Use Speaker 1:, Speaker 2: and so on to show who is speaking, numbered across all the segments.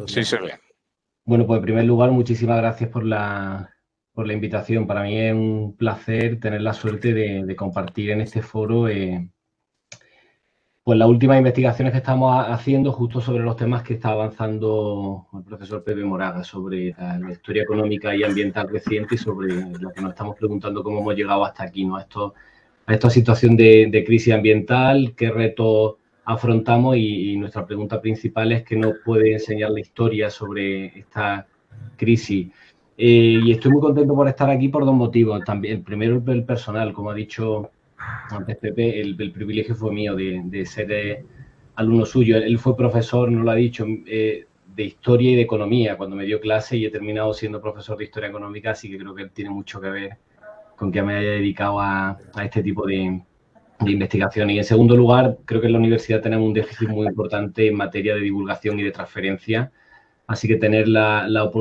Speaker 1: Sí, se ve.
Speaker 2: Bueno, pues en primer lugar, muchísimas gracias por la invitación. Para mí es un placer tener la suerte de compartir en este foro pues las últimas investigaciones que estamos haciendo justo sobre los temas que está avanzando el profesor Pepe Moraga, sobre la historia económica y ambiental reciente y sobre lo que nos estamos preguntando cómo hemos llegado hasta aquí, ¿no? A esta situación de crisis ambiental, qué retos afrontamos y nuestra pregunta principal es qué nos puede enseñar la historia sobre esta crisis. Y estoy muy contento por estar aquí por dos motivos. También, el primero, el personal, como ha dicho antes Pepe, el privilegio fue mío de ser alumno suyo. Él fue profesor, no lo ha dicho, de historia y de economía cuando me dio clase y he terminado siendo profesor de historia económica, así que creo que él tiene mucho que ver con que me haya dedicado a este tipo de investigación. Y en segundo lugar, creo que en la universidad tenemos un déficit muy importante en materia de divulgación y de transferencia. Así que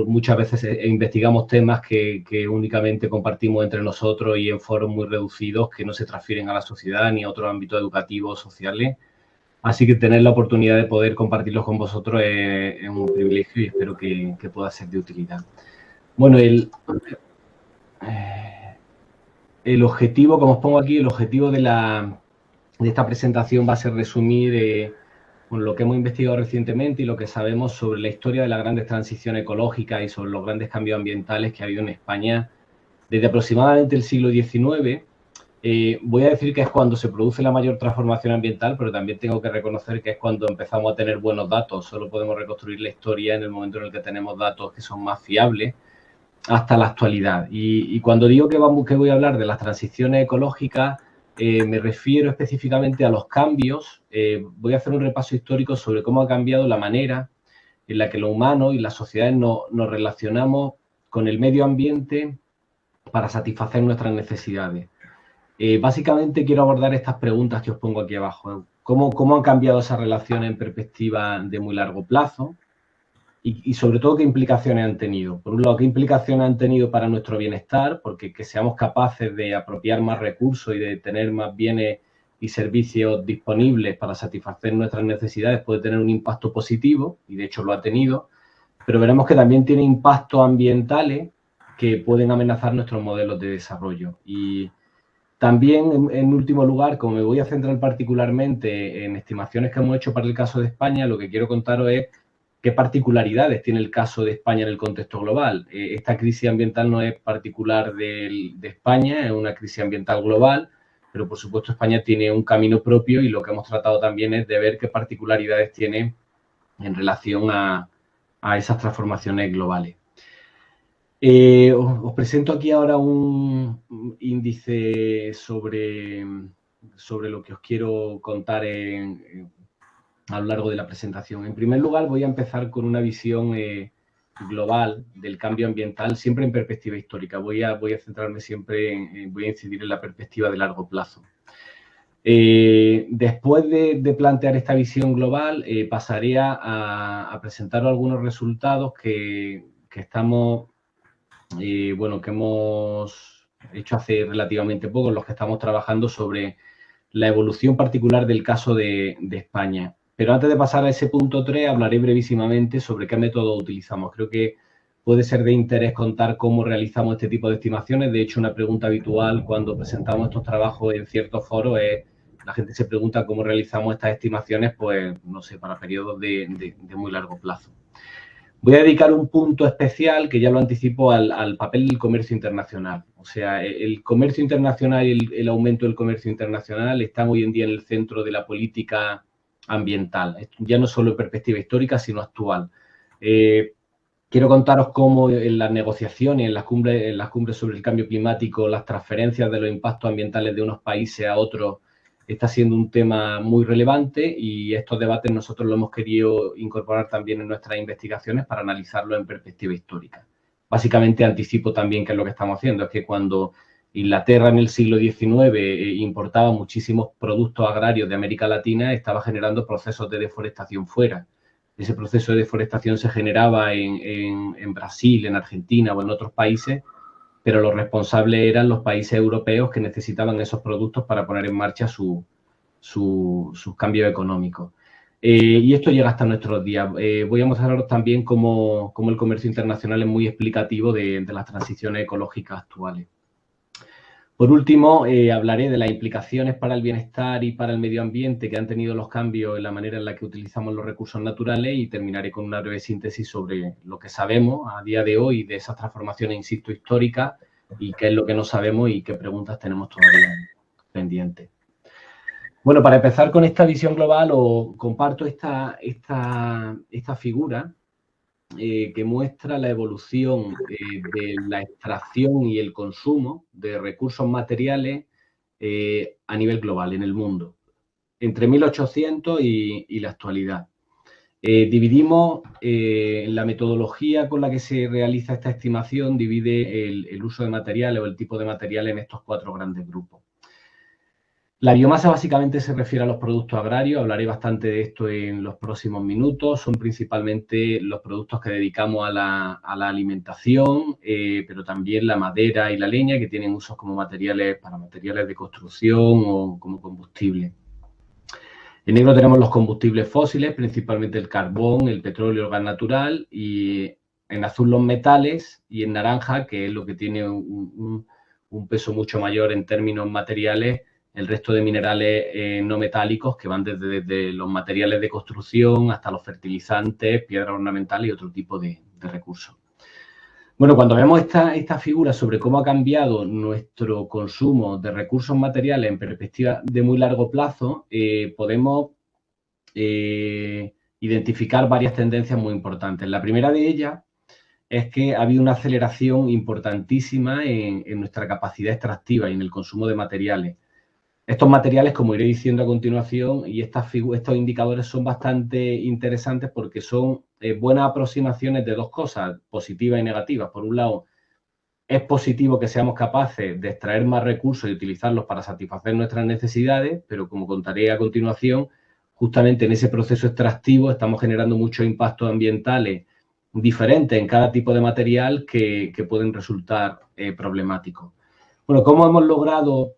Speaker 2: muchas veces investigamos temas que únicamente compartimos entre nosotros y en foros muy reducidos que no se transfieren a la sociedad ni a otros ámbitos educativos o sociales. Así que tener la oportunidad de poder compartirlos con vosotros es un privilegio y espero que pueda ser de utilidad. Bueno, el objetivo, como os pongo aquí, el objetivo de esta presentación va a ser resumir lo que hemos investigado recientemente y lo que sabemos sobre la historia de las grandes transiciones ecológicas y sobre los grandes cambios ambientales que ha habido en España desde aproximadamente el siglo XIX. Voy a decir que es cuando se produce la mayor transformación ambiental, pero también tengo que reconocer que es cuando empezamos a tener buenos datos. Solo podemos reconstruir la historia en el momento en el que tenemos datos que son más fiables hasta la actualidad. Y cuando digo que voy a hablar de las transiciones ecológicas, me refiero específicamente a los cambios. Voy a hacer un repaso histórico sobre cómo ha cambiado la manera en la que los humanos y las sociedades nos relacionamos con el medio ambiente para satisfacer nuestras necesidades. Básicamente quiero abordar estas preguntas que os pongo aquí abajo. ¿Cómo han cambiado esas relaciones en perspectiva de muy largo plazo? Y sobre todo, ¿qué implicaciones han tenido? Por un lado, ¿qué implicaciones han tenido para nuestro bienestar? Porque que seamos capaces de apropiar más recursos y de tener más bienes y servicios disponibles para satisfacer nuestras necesidades puede tener un impacto positivo, y de hecho lo ha tenido, pero veremos que también tiene impactos ambientales que pueden amenazar nuestros modelos de desarrollo. Y también, en último lugar, como me voy a centrar particularmente en estimaciones que hemos hecho para el caso de España, lo que quiero contaros es qué particularidades tiene el caso de España en el contexto global. Esta crisis ambiental no es particular de España, es una crisis ambiental global, pero por supuesto España tiene un camino propio y lo que hemos tratado también es de ver qué particularidades tiene en relación a esas transformaciones globales. Os presento aquí ahora un índice sobre lo que os quiero contar a lo largo de la presentación. En primer lugar, voy a empezar con una visión global del cambio ambiental, siempre en perspectiva histórica. Voy a centrarme siempre, voy a incidir en la perspectiva de largo plazo. Después de plantear esta visión global, pasaré a presentaros algunos resultados que estamos, que hemos hecho hace relativamente poco, en los que estamos trabajando sobre la evolución particular del caso de España. Pero antes de pasar a ese punto 3, hablaré brevísimamente sobre qué método utilizamos. Creo que puede ser de interés contar cómo realizamos este tipo de estimaciones. De hecho, una pregunta habitual cuando presentamos estos trabajos en ciertos foros es, la gente se pregunta cómo realizamos estas estimaciones, pues, no sé, para periodos de muy largo plazo. Voy a dedicar un punto especial, que ya lo anticipo, al papel del comercio internacional. O sea, el comercio internacional y el aumento del comercio internacional están hoy en día en el centro de la política ambiental, ya no solo en perspectiva histórica, sino actual. Quiero contaros cómo en las negociaciones, en las cumbres sobre el cambio climático, las transferencias de los impactos ambientales de unos países a otros está siendo un tema muy relevante y estos debates nosotros lo hemos querido incorporar también en nuestras investigaciones para analizarlo en perspectiva histórica. Básicamente anticipo también qué es lo que estamos haciendo, es que cuando Inglaterra en el siglo XIX importaba muchísimos productos agrarios de América Latina, estaba generando procesos de deforestación fuera. Ese proceso de deforestación se generaba en Brasil, en Argentina o en otros países, pero los responsables eran los países europeos que necesitaban esos productos para poner en marcha sus cambios económicos. Y esto llega hasta nuestros días. Voy a mostraros también cómo el comercio internacional es muy explicativo de las transiciones ecológicas actuales. Por último, hablaré de las implicaciones para el bienestar y para el medio ambiente que han tenido los cambios en la manera en la que utilizamos los recursos naturales y terminaré con una breve síntesis sobre lo que sabemos a día de hoy de esas transformaciones, insisto, históricas y qué es lo que no sabemos y qué preguntas tenemos todavía pendientes. Bueno, para empezar con esta visión global, os comparto esta figura que muestra la evolución de la extracción y el consumo de recursos materiales a nivel global en el mundo, entre 1800 y la actualidad. Dividimos la metodología con la que se realiza esta estimación, divide el uso de materiales o el tipo de materiales en estos 4 grandes grupos. La biomasa básicamente se refiere a los productos agrarios, hablaré bastante de esto en los próximos minutos, son principalmente los productos que dedicamos a la alimentación, pero también la madera y la leña, que tienen usos como materiales de construcción o como combustible. En negro tenemos los combustibles fósiles, principalmente el carbón, el petróleo, el gas natural, y en azul los metales, y en naranja, que es lo que tiene un peso mucho mayor en términos materiales, el resto de minerales no metálicos que van desde los materiales de construcción hasta los fertilizantes, piedras ornamentales y otro tipo de recursos. Bueno, cuando vemos esta figura sobre cómo ha cambiado nuestro consumo de recursos materiales en perspectiva de muy largo plazo, podemos identificar varias tendencias muy importantes. La primera de ellas es que ha habido una aceleración importantísima en nuestra capacidad extractiva y en el consumo de materiales. Estos materiales, como iré diciendo a continuación, y estos indicadores son bastante interesantes porque son buenas aproximaciones de dos cosas, positivas y negativas. Por un lado, es positivo que seamos capaces de extraer más recursos y utilizarlos para satisfacer nuestras necesidades, pero como contaré a continuación, justamente en ese proceso extractivo estamos generando muchos impactos ambientales diferentes en cada tipo de material que pueden resultar problemáticos. Bueno, ¿cómo hemos logrado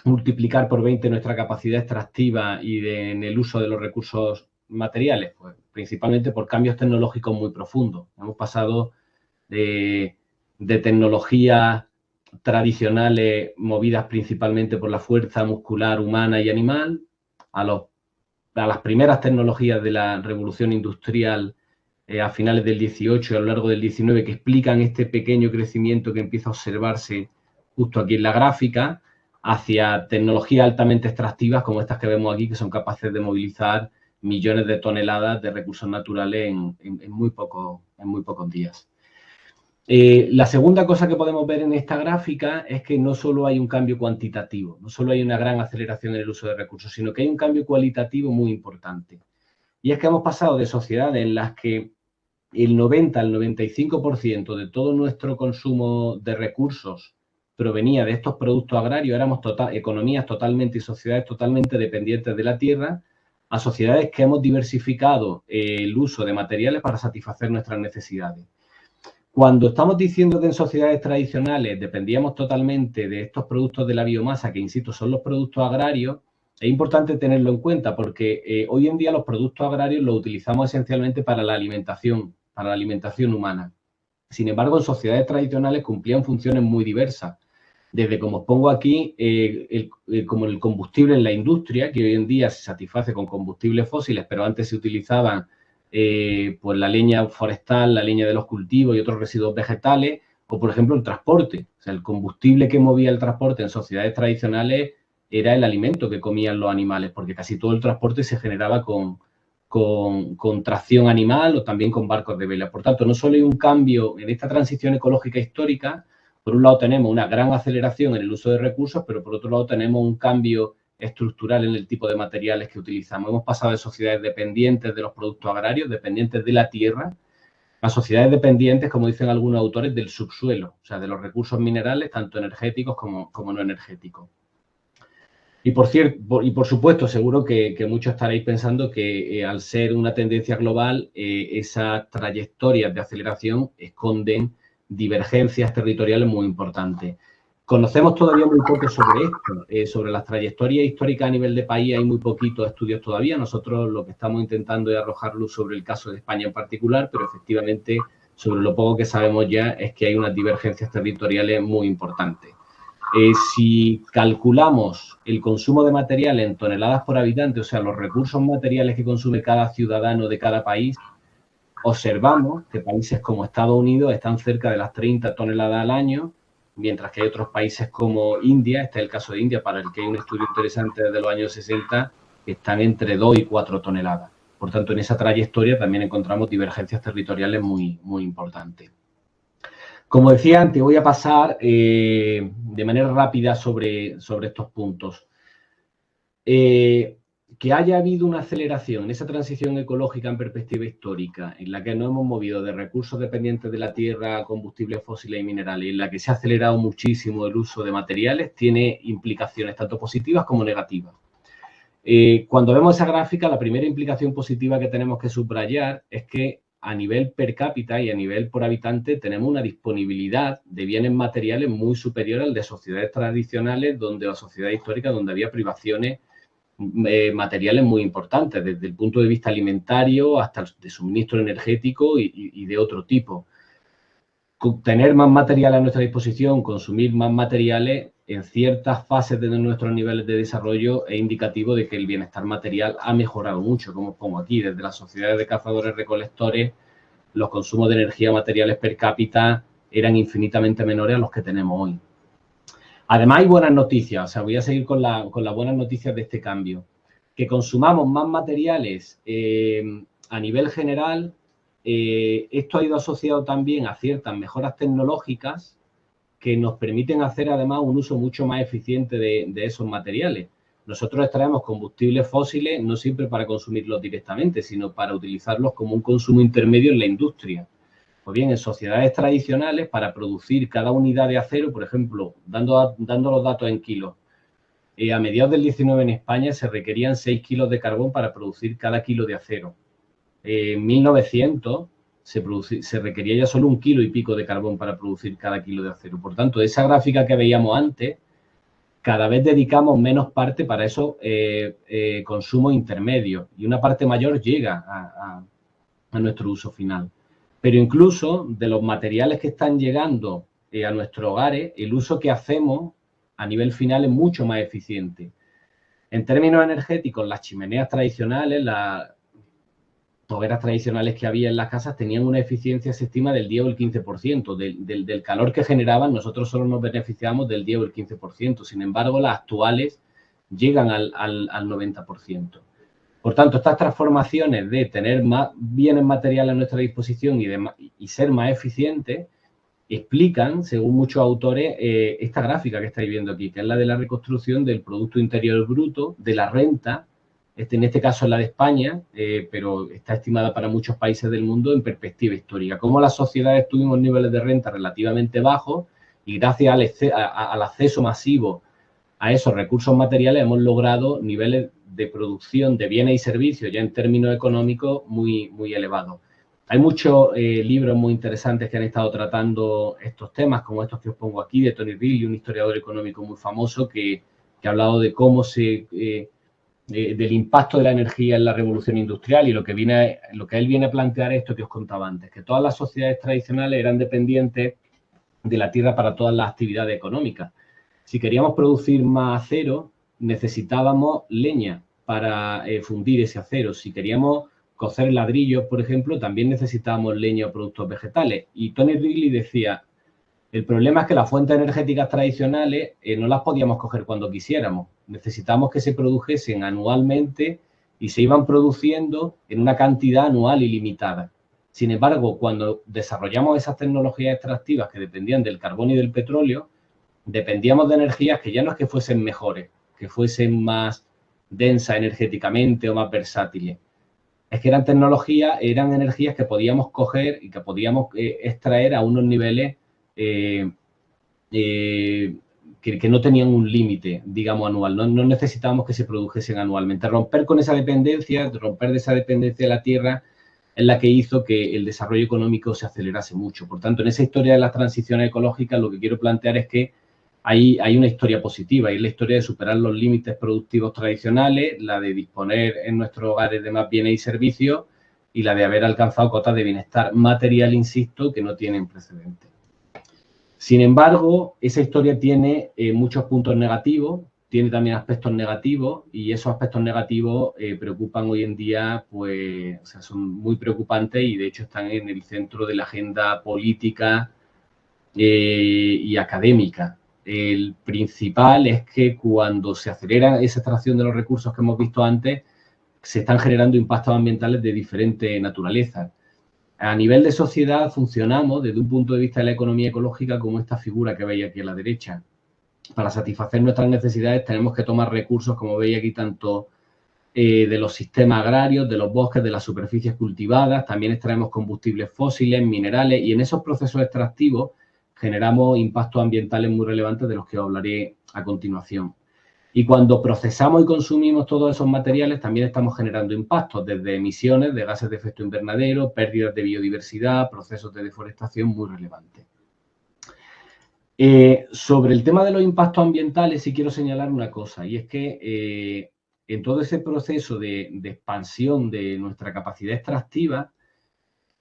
Speaker 2: multiplicar por 20 nuestra capacidad extractiva y en el uso de los recursos materiales? Pues principalmente por cambios tecnológicos muy profundos. Hemos pasado de tecnologías tradicionales movidas principalmente por la fuerza muscular humana y animal a las primeras tecnologías de la revolución industrial a finales del 18 y a lo largo del 19 que explican este pequeño crecimiento que empieza a observarse justo aquí en la gráfica, hacia tecnologías altamente extractivas como estas que vemos aquí, que son capaces de movilizar millones de toneladas de recursos naturales en muy pocos días. La segunda cosa que podemos ver en esta gráfica es que no solo hay un cambio cuantitativo, no solo hay una gran aceleración en el uso de recursos, sino que hay un cambio cualitativo muy importante. Y es que hemos pasado de sociedades en las que el 90 al 95% de todo nuestro consumo de recursos provenía de estos productos agrarios, éramos economías totalmente y sociedades totalmente dependientes de la tierra, a sociedades que hemos diversificado el uso de materiales para satisfacer nuestras necesidades. Cuando estamos diciendo que en sociedades tradicionales dependíamos totalmente de estos productos de la biomasa, que insisto, son los productos agrarios, es importante tenerlo en cuenta porque hoy en día los productos agrarios los utilizamos esencialmente para la alimentación humana. Sin embargo, en sociedades tradicionales cumplían funciones muy diversas. Desde, como os pongo aquí, como el combustible en la industria, que hoy en día se satisface con combustibles fósiles, pero antes se utilizaban pues la leña forestal, la leña de los cultivos y otros residuos vegetales, o por ejemplo el transporte. O sea, el combustible que movía el transporte en sociedades tradicionales era el alimento que comían los animales, porque casi todo el transporte se generaba con tracción animal o también con barcos de vela. Por tanto, no solo hay un cambio en esta transición ecológica histórica, por un lado tenemos una gran aceleración en el uso de recursos, pero por otro lado tenemos un cambio estructural en el tipo de materiales que utilizamos. Hemos pasado de sociedades dependientes de los productos agrarios, dependientes de la tierra, a sociedades dependientes, como dicen algunos autores, del subsuelo, o sea, de los recursos minerales, tanto energéticos como no energéticos. Y por supuesto, seguro que muchos estaréis pensando que al ser una tendencia global, esas trayectorias de aceleración esconden divergencias territoriales muy importantes. Conocemos todavía muy poco sobre esto, sobre las trayectorias históricas a nivel de país hay muy poquitos estudios todavía. Nosotros lo que estamos intentando es arrojar luz sobre el caso de España en particular, pero efectivamente sobre lo poco que sabemos ya es que hay unas divergencias territoriales muy importantes. Si calculamos el consumo de material en toneladas por habitante, o sea, los recursos materiales que consume cada ciudadano de cada país, observamos que países como Estados Unidos están cerca de las 30 toneladas al año, mientras que hay otros países como India, este es el caso de India, para el que hay un estudio interesante desde los años 60, que están entre 2 y 4 toneladas. Por tanto, en esa trayectoria también encontramos divergencias territoriales muy, muy importantes. Como decía antes, voy a pasar de manera rápida sobre estos puntos. Que haya habido una aceleración en esa transición ecológica en perspectiva histórica, en la que nos hemos movido de recursos dependientes de la tierra a combustibles fósiles y minerales, en la que se ha acelerado muchísimo el uso de materiales, tiene implicaciones tanto positivas como negativas. Cuando vemos esa gráfica, la primera implicación positiva que tenemos que subrayar es que a nivel per cápita y a nivel por habitante tenemos una disponibilidad de bienes materiales muy superior al de sociedades tradicionales o sociedades históricas donde había privaciones materiales muy importantes, desde el punto de vista alimentario hasta de suministro energético y de otro tipo. Tener más material a nuestra disposición, consumir más materiales en ciertas fases de nuestros niveles de desarrollo es indicativo de que el bienestar material ha mejorado mucho, como os pongo aquí, desde las sociedades de cazadores-recolectores, los consumos de energía materiales per cápita eran infinitamente menores a los que tenemos hoy. Además, hay buenas noticias, o sea, voy a seguir con las buenas noticias de este cambio. Que consumamos más materiales a nivel general, esto ha ido asociado también a ciertas mejoras tecnológicas que nos permiten hacer además un uso mucho más eficiente de esos materiales. Nosotros extraemos combustibles fósiles no siempre para consumirlos directamente, sino para utilizarlos como un consumo intermedio en la industria. Pues bien, en sociedades tradicionales, para producir cada unidad de acero, por ejemplo, dando los datos en kilos, a mediados del 19 en España se requerían 6 kilos de carbón para producir cada kilo de acero. En 1900 se requería ya solo 1 kilo y pico de carbón para producir cada kilo de acero. Por tanto, esa gráfica que veíamos antes, cada vez dedicamos menos parte para esos consumos intermedios y una parte mayor llega a nuestro uso final. Pero incluso de los materiales que están llegando a nuestros hogares, el uso que hacemos a nivel final es mucho más eficiente. En términos energéticos, las chimeneas tradicionales, las hogueras tradicionales que había en las casas tenían una eficiencia, se estima, del 10 o el 15%. Del calor que generaban, nosotros solo nos beneficiamos del 10 o el 15%. Sin embargo, las actuales llegan al 90%. Por tanto, estas transformaciones de tener más bienes materiales a nuestra disposición y ser más eficientes explican, según muchos autores, esta gráfica que estáis viendo aquí, que es la de la reconstrucción del Producto Interior Bruto, de la renta, en este caso es la de España, pero está estimada para muchos países del mundo en perspectiva histórica. Cómo las sociedades tuvimos niveles de renta relativamente bajos y gracias al acceso masivo a esos recursos materiales hemos logrado niveles de producción de bienes y servicios ya en términos económicos muy, muy elevados. Hay muchos libros muy interesantes que han estado tratando estos temas, como estos que os pongo aquí, de Tony Rielly, un historiador económico muy famoso que ha hablado de cómo del impacto de la energía en la revolución industrial y lo que él viene a plantear esto que os contaba antes, que todas las sociedades tradicionales eran dependientes de la tierra para todas las actividades económicas. Si queríamos producir más acero, necesitábamos leña para fundir ese acero. Si queríamos cocer ladrillos, por ejemplo, también necesitábamos leña o productos vegetales. Y Tony Rielly decía, el problema es que las fuentes energéticas tradicionales no las podíamos coger cuando quisiéramos. Necesitamos que se produjesen anualmente y se iban produciendo en una cantidad anual ilimitada. Sin embargo, cuando desarrollamos esas tecnologías extractivas que dependían del carbón y del petróleo, dependíamos de energías que ya no es que fuesen mejores, que fuesen más densas energéticamente o más versátiles. Es que eran energías que podíamos coger y que podíamos extraer a unos niveles que no tenían un límite, digamos, anual. No necesitábamos que se produjesen anualmente. Romper de esa dependencia de la tierra es la que hizo que el desarrollo económico se acelerase mucho. Por tanto, en esa historia de las transiciones ecológicas, lo que quiero plantear es que hay una historia positiva, y es la historia de superar los límites productivos tradicionales, la de disponer en nuestros hogares de más bienes y servicios, y la de haber alcanzado cotas de bienestar material, insisto, que no tienen precedentes. Sin embargo, esa historia tiene muchos puntos negativos, tiene también aspectos negativos, y esos aspectos negativos preocupan hoy en día, pues, o sea, son muy preocupantes y de hecho están en el centro de la agenda política y académica. El principal es que cuando se acelera esa extracción de los recursos que hemos visto antes, se están generando impactos ambientales de diferente naturaleza. A nivel de sociedad funcionamos desde un punto de vista de la economía ecológica como esta figura que veis aquí a la derecha. Para satisfacer nuestras necesidades tenemos que tomar recursos, como veis aquí, tanto de los sistemas agrarios, de los bosques, de las superficies cultivadas, también extraemos combustibles fósiles, minerales, y en esos procesos extractivos generamos impactos ambientales muy relevantes de los que os hablaré a continuación. Y cuando procesamos y consumimos todos esos materiales, también estamos generando impactos, desde emisiones de gases de efecto invernadero, pérdidas de biodiversidad, procesos de deforestación muy relevantes. Sobre el tema de los impactos ambientales, sí quiero señalar una cosa, y es que en todo ese proceso de expansión de nuestra capacidad extractiva,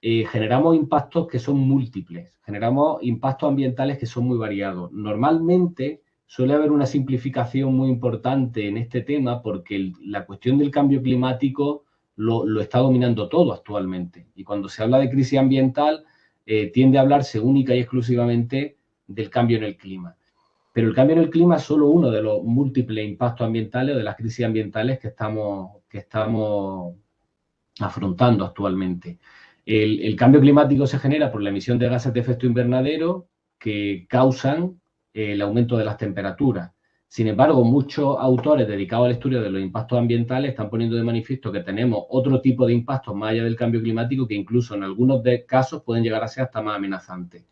Speaker 2: generamos impactos que son múltiples, generamos impactos ambientales que son muy variados. Normalmente suele haber una simplificación muy importante en este tema porque la cuestión del cambio climático lo está dominando todo actualmente. Y cuando se habla de crisis ambiental, tiende a hablarse única y exclusivamente del cambio en el clima. Pero el cambio en el clima es solo uno de los múltiples impactos ambientales o de las crisis ambientales que estamos afrontando actualmente. El cambio climático se genera por la emisión de gases de efecto invernadero que causan el aumento de las temperaturas. Sin embargo, muchos autores dedicados al estudio de los impactos ambientales están poniendo de manifiesto que tenemos otro tipo de impactos más allá del cambio climático que incluso en algunos casos pueden llegar a ser hasta más amenazantes.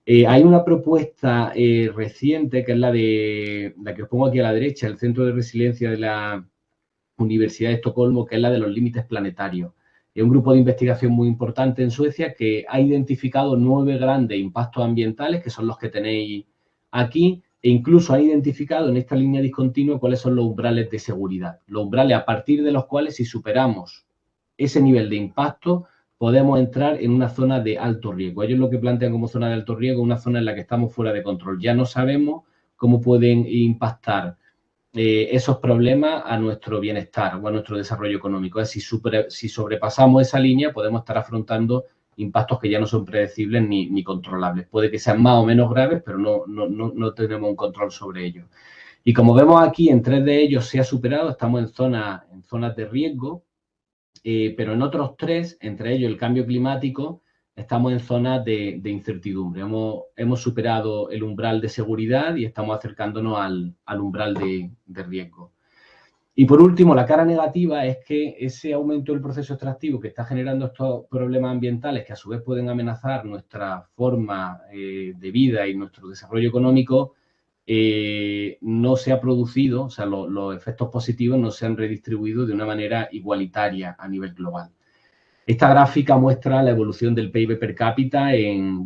Speaker 2: Hay una propuesta reciente que es la que os pongo aquí a la derecha, el Centro de Resiliencia de la Universidad de Estocolmo, que es la de los límites planetarios. Es un grupo de investigación muy importante en Suecia que ha identificado 9 grandes impactos ambientales, que son los que tenéis aquí, e incluso ha identificado en esta línea discontinua cuáles son los umbrales de seguridad. Los umbrales a partir de los cuales, si superamos ese nivel de impacto, podemos entrar en una zona de alto riesgo. Ellos lo que plantean como zona de alto riesgo es una zona en la que estamos fuera de control. Ya no sabemos cómo pueden impactar esos problemas a nuestro bienestar o a nuestro desarrollo económico. Es decir, si sobrepasamos esa línea, podemos estar afrontando impactos que ya no son predecibles ni controlables. Puede que sean más o menos graves, pero no tenemos un control sobre ellos. Y como vemos aquí, en 3 de ellos se ha superado, estamos en zonas de riesgo, pero en otros 3, entre ellos el cambio climático, estamos en zonas de incertidumbre. Hemos superado el umbral de seguridad y estamos acercándonos al umbral de riesgo. Y por último, la cara negativa es que ese aumento del proceso extractivo que está generando estos problemas ambientales, que a su vez pueden amenazar nuestra forma de vida y nuestro desarrollo económico, no se ha producido, o sea, los efectos positivos no se han redistribuido de una manera igualitaria a nivel global. Esta gráfica muestra la evolución del PIB per cápita en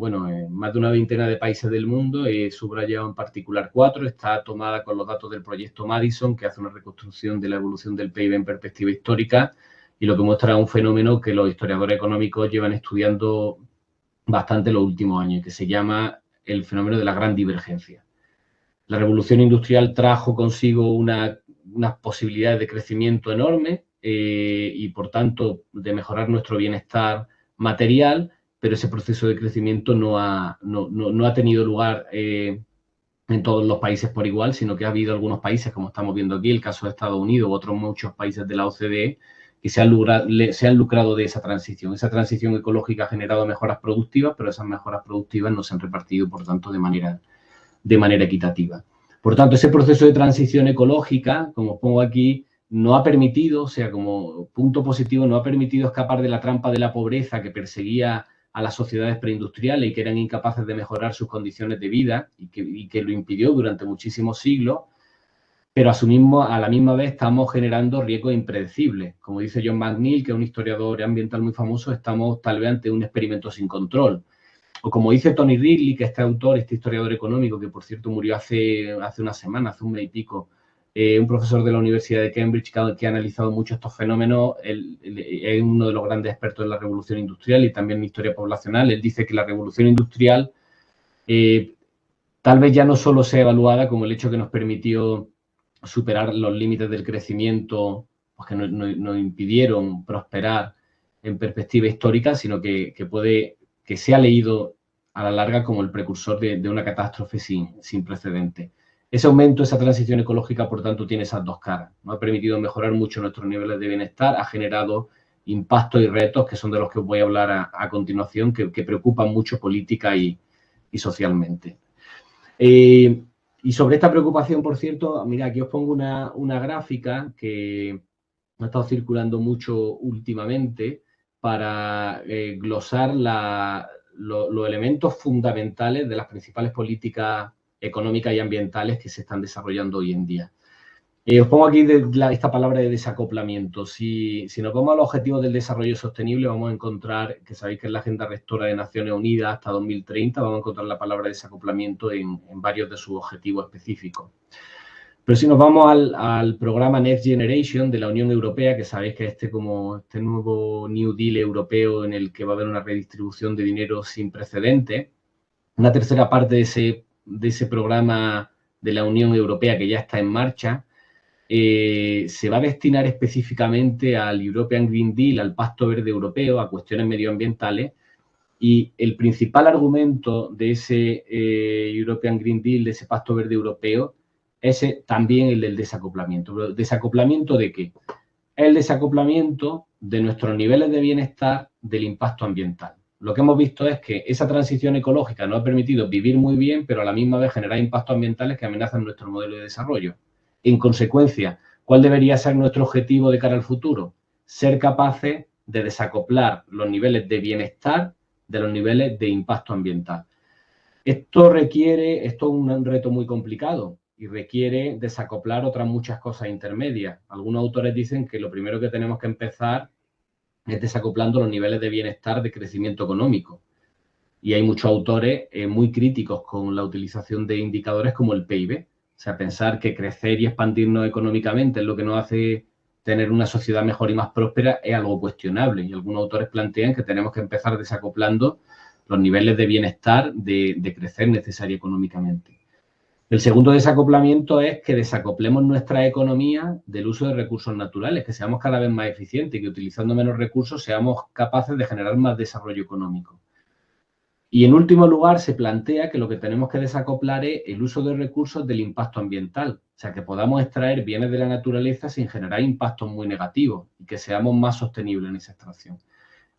Speaker 2: más de una veintena de países del mundo. He subrayado en particular 4. Está tomada con los datos del proyecto Madison, que hace una reconstrucción de la evolución del PIB en perspectiva histórica, y lo que muestra un fenómeno que los historiadores económicos llevan estudiando bastante los últimos años, que se llama el fenómeno de la gran divergencia. La revolución industrial trajo consigo unas posibilidades de crecimiento enormes, y por tanto de mejorar nuestro bienestar material, pero ese proceso de crecimiento no ha tenido lugar en todos los países por igual, sino que ha habido algunos países, como estamos viendo aquí, el caso de Estados Unidos u otros muchos países de la OCDE, que se han lucrado de esa transición. Esa transición ecológica ha generado mejoras productivas, pero esas mejoras productivas no se han repartido, por tanto, de manera equitativa. Por tanto, ese proceso de transición ecológica, como pongo aquí, no ha permitido, o sea, como punto positivo, no ha permitido escapar de la trampa de la pobreza que perseguía a las sociedades preindustriales y que eran incapaces de mejorar sus condiciones de vida y que lo impidió durante muchísimos siglos, pero a la misma vez estamos generando riesgos impredecibles. Como dice John McNeill, que es un historiador ambiental muy famoso, estamos tal vez ante un experimento sin control. O como dice Tony Ridley, que este autor, este historiador económico, que por cierto murió hace una semana, hace un mes y pico, un profesor de la Universidad de Cambridge que ha analizado mucho estos fenómenos, es uno de los grandes expertos en la revolución industrial y también en historia poblacional. Él dice que la revolución industrial tal vez ya no solo sea evaluada como el hecho que nos permitió superar los límites del crecimiento, pues que nos impidieron prosperar en perspectiva histórica, sino que se ha leído a la larga como el precursor de una catástrofe sin precedentes. Ese aumento, esa transición ecológica, por tanto, tiene esas dos caras. Nos ha permitido mejorar mucho nuestros niveles de bienestar, ha generado impactos y retos, que son de los que os voy a hablar a continuación, que preocupan mucho política y socialmente. Y sobre esta preocupación, por cierto, mira, aquí os pongo una gráfica que ha estado circulando mucho últimamente para glosar los elementos fundamentales de las principales políticas económicas y ambientales que se están desarrollando hoy en día. Os pongo aquí esta palabra de desacoplamiento. Si nos vamos a los objetivos del desarrollo sostenible, vamos a encontrar, que sabéis que es la Agenda Rectora de Naciones Unidas hasta 2030, vamos a encontrar la palabra desacoplamiento en varios de sus objetivos específicos. Pero si nos vamos al programa Next Generation de la Unión Europea, que sabéis que este nuevo New Deal europeo en el que va a haber una redistribución de dinero sin precedentes, una tercera parte de ese programa de la Unión Europea que ya está en marcha, se va a destinar específicamente al European Green Deal, al Pacto Verde Europeo, a cuestiones medioambientales, y el principal argumento de ese European Green Deal, de ese Pacto Verde Europeo, es también el del desacoplamiento. ¿Pero desacoplamiento de qué? El desacoplamiento de nuestros niveles de bienestar del impacto ambiental. Lo que hemos visto es que esa transición ecológica nos ha permitido vivir muy bien, pero a la misma vez generar impactos ambientales que amenazan nuestro modelo de desarrollo. En consecuencia, ¿cuál debería ser nuestro objetivo de cara al futuro? Ser capaces de desacoplar los niveles de bienestar de los niveles de impacto ambiental. Esto es un reto muy complicado y requiere desacoplar otras muchas cosas intermedias. Algunos autores dicen que lo primero que tenemos que empezar es desacoplando los niveles de bienestar de crecimiento económico. Y hay muchos autores muy críticos con la utilización de indicadores como el PIB. O sea, pensar que crecer y expandirnos económicamente es lo que nos hace tener una sociedad mejor y más próspera es algo cuestionable. Y algunos autores plantean que tenemos que empezar desacoplando los niveles de bienestar de crecer necesario económicamente. El segundo desacoplamiento es que desacoplemos nuestra economía del uso de recursos naturales, que seamos cada vez más eficientes y que utilizando menos recursos seamos capaces de generar más desarrollo económico. Y en último lugar, se plantea que lo que tenemos que desacoplar es el uso de recursos del impacto ambiental. O sea, que podamos extraer bienes de la naturaleza sin generar impactos muy negativos y que seamos más sostenibles en esa extracción.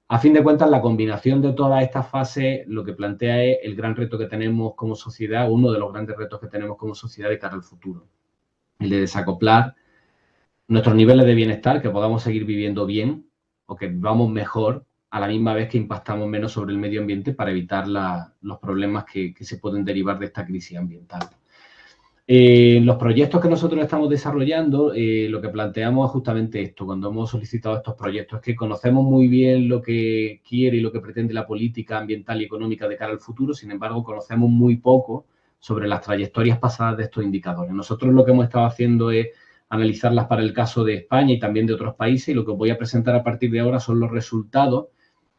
Speaker 2: A fin de cuentas, la combinación de todas estas fases lo que plantea es el gran reto que tenemos como sociedad, uno de los grandes retos que tenemos como sociedad de cara al futuro. El de desacoplar nuestros niveles de bienestar, que podamos seguir viviendo bien o que vivamos mejor a la misma vez que impactamos menos sobre el medio ambiente para evitar los problemas que se pueden derivar de esta crisis ambiental. Los proyectos que nosotros estamos desarrollando, lo que planteamos es justamente esto. Cuando hemos solicitado estos proyectos, es que conocemos muy bien lo que quiere y lo que pretende la política ambiental y económica de cara al futuro, sin embargo, conocemos muy poco sobre las trayectorias pasadas de estos indicadores. Nosotros lo que hemos estado haciendo es analizarlas para el caso de España y también de otros países, y lo que os voy a presentar a partir de ahora son los resultados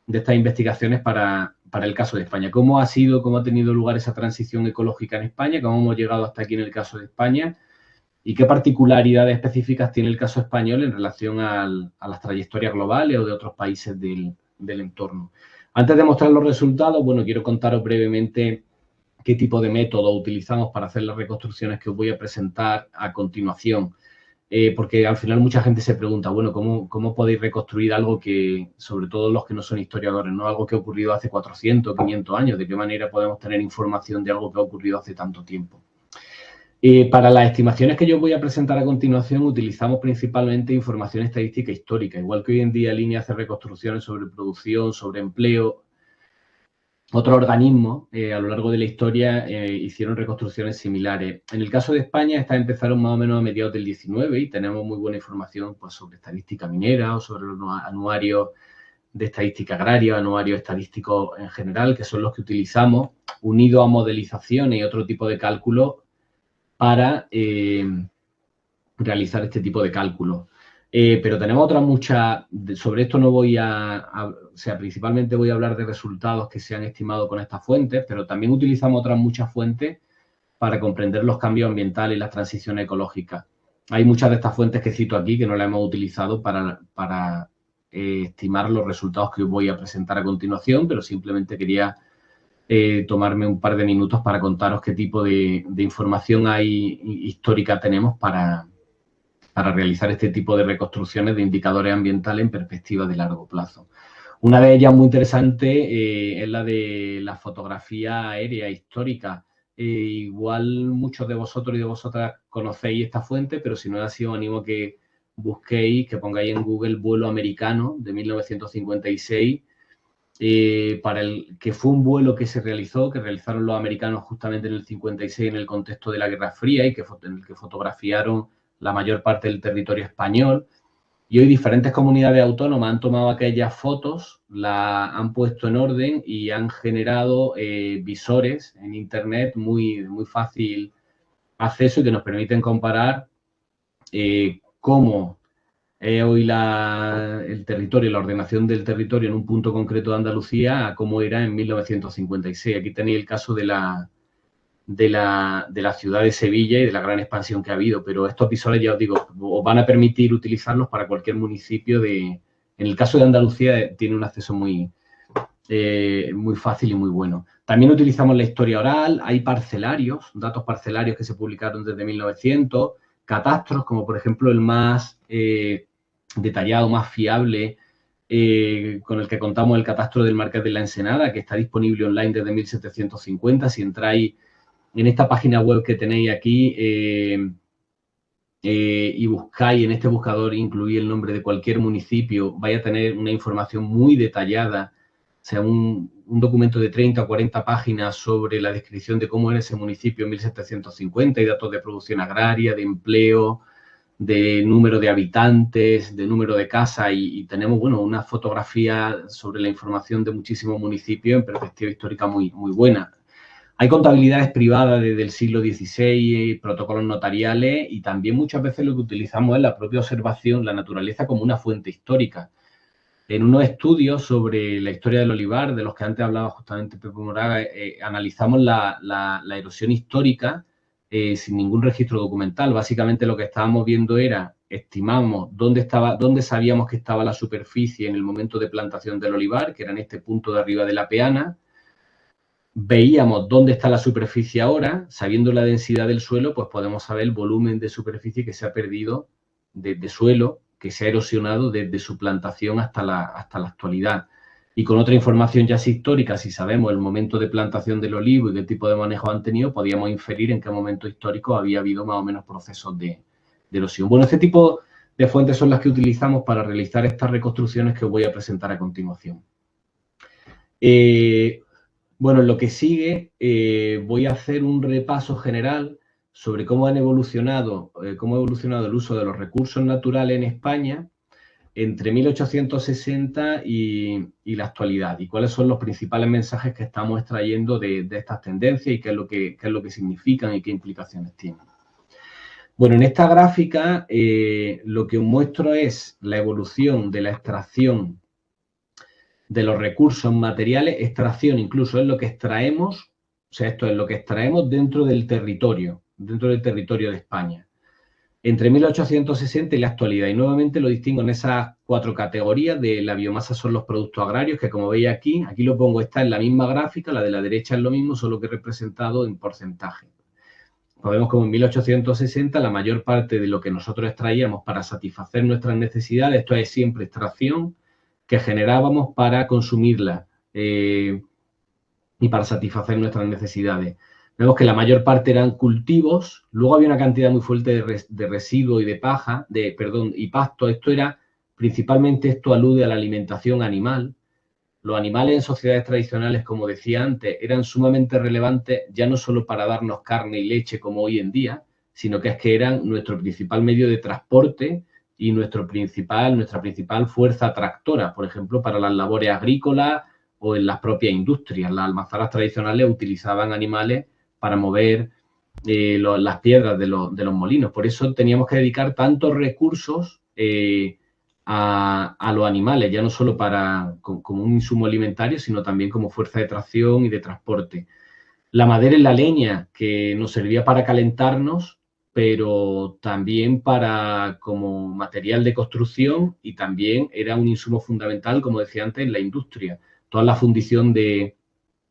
Speaker 2: de estas investigaciones para el caso de España. ¿Cómo ha tenido lugar esa transición ecológica en España? ¿Cómo hemos llegado hasta aquí en el caso de España? ¿Y qué particularidades específicas tiene el caso español en relación a las trayectorias globales o de otros países del entorno? Antes de mostrar los resultados, bueno, quiero contaros brevemente qué tipo de método utilizamos para hacer las reconstrucciones que os voy a presentar a continuación. Porque al final mucha gente se pregunta, bueno, ¿cómo podéis reconstruir algo que, sobre todo los que no son historiadores, ¿no? Algo que ha ocurrido hace 400, 500 años? ¿De qué manera podemos tener información de algo que ha ocurrido hace tanto tiempo? Para las estimaciones que yo voy a presentar a continuación, utilizamos principalmente información estadística histórica, igual que hoy en día el INE hace reconstrucciones sobre producción, sobre empleo. Otros organismos a lo largo de la historia hicieron reconstrucciones similares. En el caso de España, estas empezaron más o menos a mediados del 19 y tenemos muy buena información pues, sobre estadística minera o sobre los anuarios de estadística agraria, anuarios estadísticos en general, que son los que utilizamos, unido a modelizaciones y otro tipo de cálculos para realizar este tipo de cálculos. Pero tenemos otras muchas, sobre esto no voy o sea, principalmente voy a hablar de resultados que se han estimado con estas fuentes, pero también utilizamos otras muchas fuentes para comprender los cambios ambientales y las transiciones ecológicas. Hay muchas de estas fuentes que cito aquí que no las hemos utilizado para estimar los resultados que os voy a presentar a continuación, pero simplemente quería tomarme un par de minutos para contaros qué tipo de información histórica tenemos para realizar este tipo de reconstrucciones de indicadores ambientales en perspectiva de largo plazo. Una de ellas muy interesante es la de la fotografía aérea histórica. Igual muchos de vosotros y de vosotras conocéis esta fuente, pero si no es así os animo a que busquéis, que pongáis en Google vuelo americano de 1956, que fue un vuelo que realizaron los americanos justamente en el 56 en el contexto de la Guerra Fría y en el que fotografiaron la mayor parte del territorio español. Y hoy diferentes comunidades autónomas han tomado aquellas fotos, las han puesto en orden y han generado visores en Internet muy fácil acceso y que nos permiten comparar cómo hoy el territorio, la ordenación del territorio en un punto concreto de Andalucía a cómo era en 1956. Aquí tenéis el caso de la ciudad de Sevilla y de la gran expansión que ha habido, pero estos visores, ya os digo, os van a permitir utilizarlos para cualquier municipio en el caso de Andalucía tiene un acceso muy fácil y muy bueno. También utilizamos la historia oral, hay datos parcelarios que se publicaron desde 1900, catastros, como por ejemplo el más detallado, más fiable, con el que contamos, el catastro del Marqués de la Ensenada, que está disponible online desde 1750. Si entráis en esta página web que tenéis aquí y buscáis en este buscador, incluís el nombre de cualquier municipio, vais a tener una información muy detallada, o sea, un documento de 30 o 40 páginas sobre la descripción de cómo era ese municipio en 1750 y datos de producción agraria, de empleo, de número de habitantes, de número de casas y tenemos, bueno, una fotografía sobre la información de muchísimos municipios en perspectiva histórica muy buena. Hay contabilidades privadas desde el siglo XVI, protocolos notariales y también muchas veces lo que utilizamos es la propia observación, la naturaleza como una fuente histórica. En unos estudios sobre la historia del olivar, de los que antes hablaba justamente Pepe Moraga, analizamos la erosión histórica sin ningún registro documental. Básicamente lo que estábamos viendo estimamos dónde sabíamos que estaba la superficie en el momento de plantación del olivar, que era en este punto de arriba de la peana. Veíamos dónde está la superficie ahora, sabiendo la densidad del suelo, pues podemos saber el volumen de superficie que se ha perdido de suelo, que se ha erosionado desde su plantación hasta la actualidad. Y con otra información ya histórica, si sabemos el momento de plantación del olivo y qué tipo de manejo han tenido, podíamos inferir en qué momento histórico había habido más o menos procesos de erosión. Bueno, este tipo de fuentes son las que utilizamos para realizar estas reconstrucciones que os voy a presentar a continuación. Bueno, en lo que sigue voy a hacer un repaso general sobre cómo ha evolucionado el uso de los recursos naturales en España entre 1860 y la actualidad y cuáles son los principales mensajes que estamos extrayendo de estas tendencias y qué es lo que significan y qué implicaciones tienen. Bueno, en esta gráfica lo que os muestro es la evolución de la extracción de los recursos materiales, extracción incluso es lo que extraemos, o sea, esto es lo que extraemos dentro del territorio de España, entre 1860 y la actualidad. Y nuevamente lo distingo en esas 4 categorías. De la biomasa son los productos agrarios, que como veis aquí lo pongo, está en la misma gráfica, la de la derecha es lo mismo, solo que representado en porcentaje. Podemos como en 1860 la mayor parte de lo que nosotros extraíamos para satisfacer nuestras necesidades, esto es siempre extracción, que generábamos para consumirla y para satisfacer nuestras necesidades. Vemos que la mayor parte eran cultivos, luego había una cantidad muy fuerte de residuos y de paja, y pasto. Principalmente esto alude a la alimentación animal. Los animales en sociedades tradicionales, como decía antes, eran sumamente relevantes ya no solo para darnos carne y leche como hoy en día, sino que eran nuestro principal medio de transporte y nuestra principal fuerza tractora, por ejemplo, para las labores agrícolas o en las propias industrias. Las almazaras tradicionales utilizaban animales para mover las piedras de los molinos. Por eso teníamos que dedicar tantos recursos a los animales, ya no solo como un insumo alimentario, sino también como fuerza de tracción y de transporte. La madera y la leña, que nos servía para calentarnos, pero también como material de construcción, y también era un insumo fundamental, como decía antes, en la industria. Toda la fundición de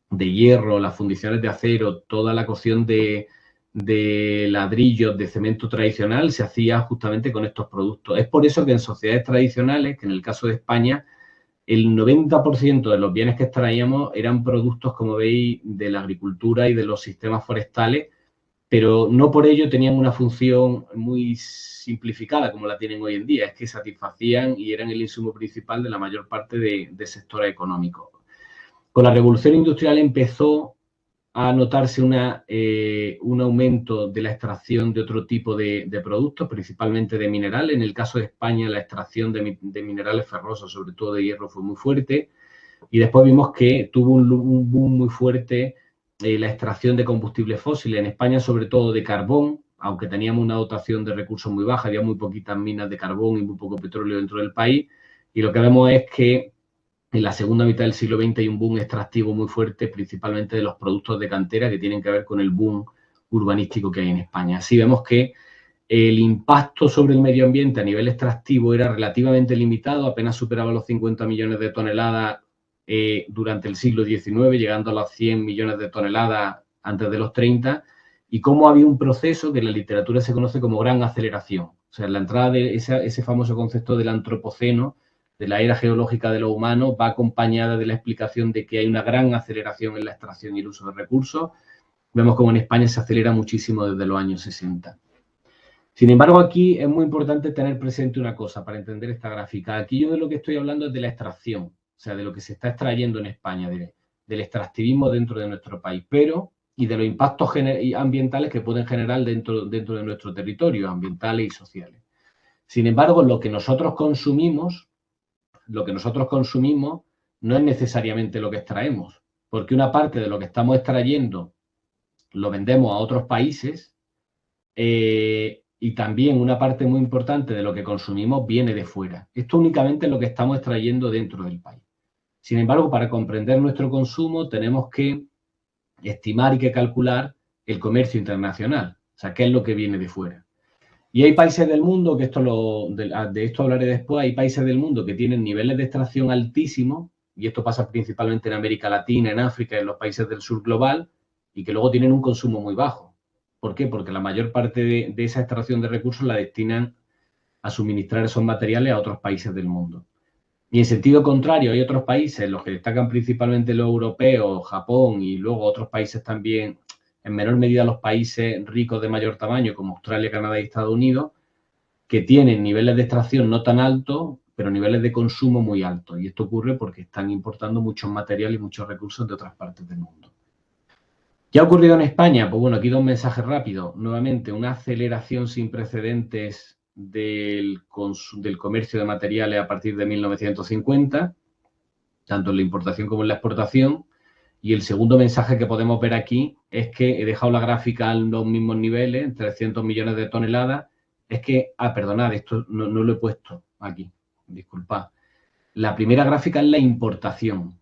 Speaker 2: hierro, las fundiciones de acero, toda la cocción de ladrillos, de cemento tradicional, se hacía justamente con estos productos. Es por eso que en sociedades tradicionales, que en el caso de España, el 90% de los bienes que extraíamos eran productos, como veis, de la agricultura y de los sistemas forestales, pero no por ello tenían una función muy simplificada como la tienen hoy en día, es que satisfacían y eran el insumo principal de la mayor parte de sectores económicos. Con la revolución industrial empezó a notarse un aumento de la extracción de otro tipo de productos, principalmente de minerales. En el caso de España, la extracción de minerales ferrosos, sobre todo de hierro, fue muy fuerte. Y después vimos que tuvo un boom muy fuerte la extracción de combustibles fósiles. En España, sobre todo de carbón, aunque teníamos una dotación de recursos muy baja, había muy poquitas minas de carbón y muy poco petróleo dentro del país. Y lo que vemos es que en la segunda mitad del siglo XX hay un boom extractivo muy fuerte, principalmente de los productos de cantera, que tienen que ver con el boom urbanístico que hay en España. Así vemos que el impacto sobre el medio ambiente a nivel extractivo era relativamente limitado, apenas superaba los 50 millones de toneladas durante el siglo XIX, llegando a los 100 millones de toneladas antes de los 30, y cómo había un proceso que en la literatura se conoce como gran aceleración. O sea, la entrada de ese famoso concepto del antropoceno, de la era geológica de los humanos, va acompañada de la explicación de que hay una gran aceleración en la extracción y el uso de recursos. Vemos como en España se acelera muchísimo desde los años 60. Sin embargo, aquí es muy importante tener presente una cosa para entender esta gráfica. Aquí yo de lo que estoy hablando es de la extracción, o sea, de lo que se está extrayendo en España, del extractivismo dentro de nuestro país, y de los impactos ambientales que pueden generar dentro de nuestro territorio, ambientales y sociales. Sin embargo, lo que nosotros consumimos no es necesariamente lo que extraemos, porque una parte de lo que estamos extrayendo lo vendemos a otros países y también una parte muy importante de lo que consumimos viene de fuera. Esto únicamente es lo que estamos extrayendo dentro del país. Sin embargo, para comprender nuestro consumo tenemos que estimar y que calcular el comercio internacional, o sea, qué es lo que viene de fuera. Y hay países del mundo, que de esto hablaré después, hay países del mundo que tienen niveles de extracción altísimos, y esto pasa principalmente en América Latina, en África, en los países del sur global, y que luego tienen un consumo muy bajo. ¿Por qué? Porque la mayor parte de esa extracción de recursos la destinan a suministrar esos materiales a otros países del mundo. Y en sentido contrario, hay otros países, los que destacan principalmente los europeos, Japón y luego otros países también, en menor medida los países ricos de mayor tamaño, como Australia, Canadá y Estados Unidos, que tienen niveles de extracción no tan altos, pero niveles de consumo muy altos. Y esto ocurre porque están importando muchos materiales y muchos recursos de otras partes del mundo. ¿Qué ha ocurrido en España? Pues bueno, aquí dos mensajes rápidos. Nuevamente, una aceleración sin precedentes del comercio de materiales a partir de 1950, tanto en la importación como en la exportación. Y el segundo mensaje que podemos ver aquí es que he dejado la gráfica en los mismos niveles, 300 millones de toneladas. Es que, perdonad, esto no lo he puesto aquí, disculpad. La primera gráfica es la importación.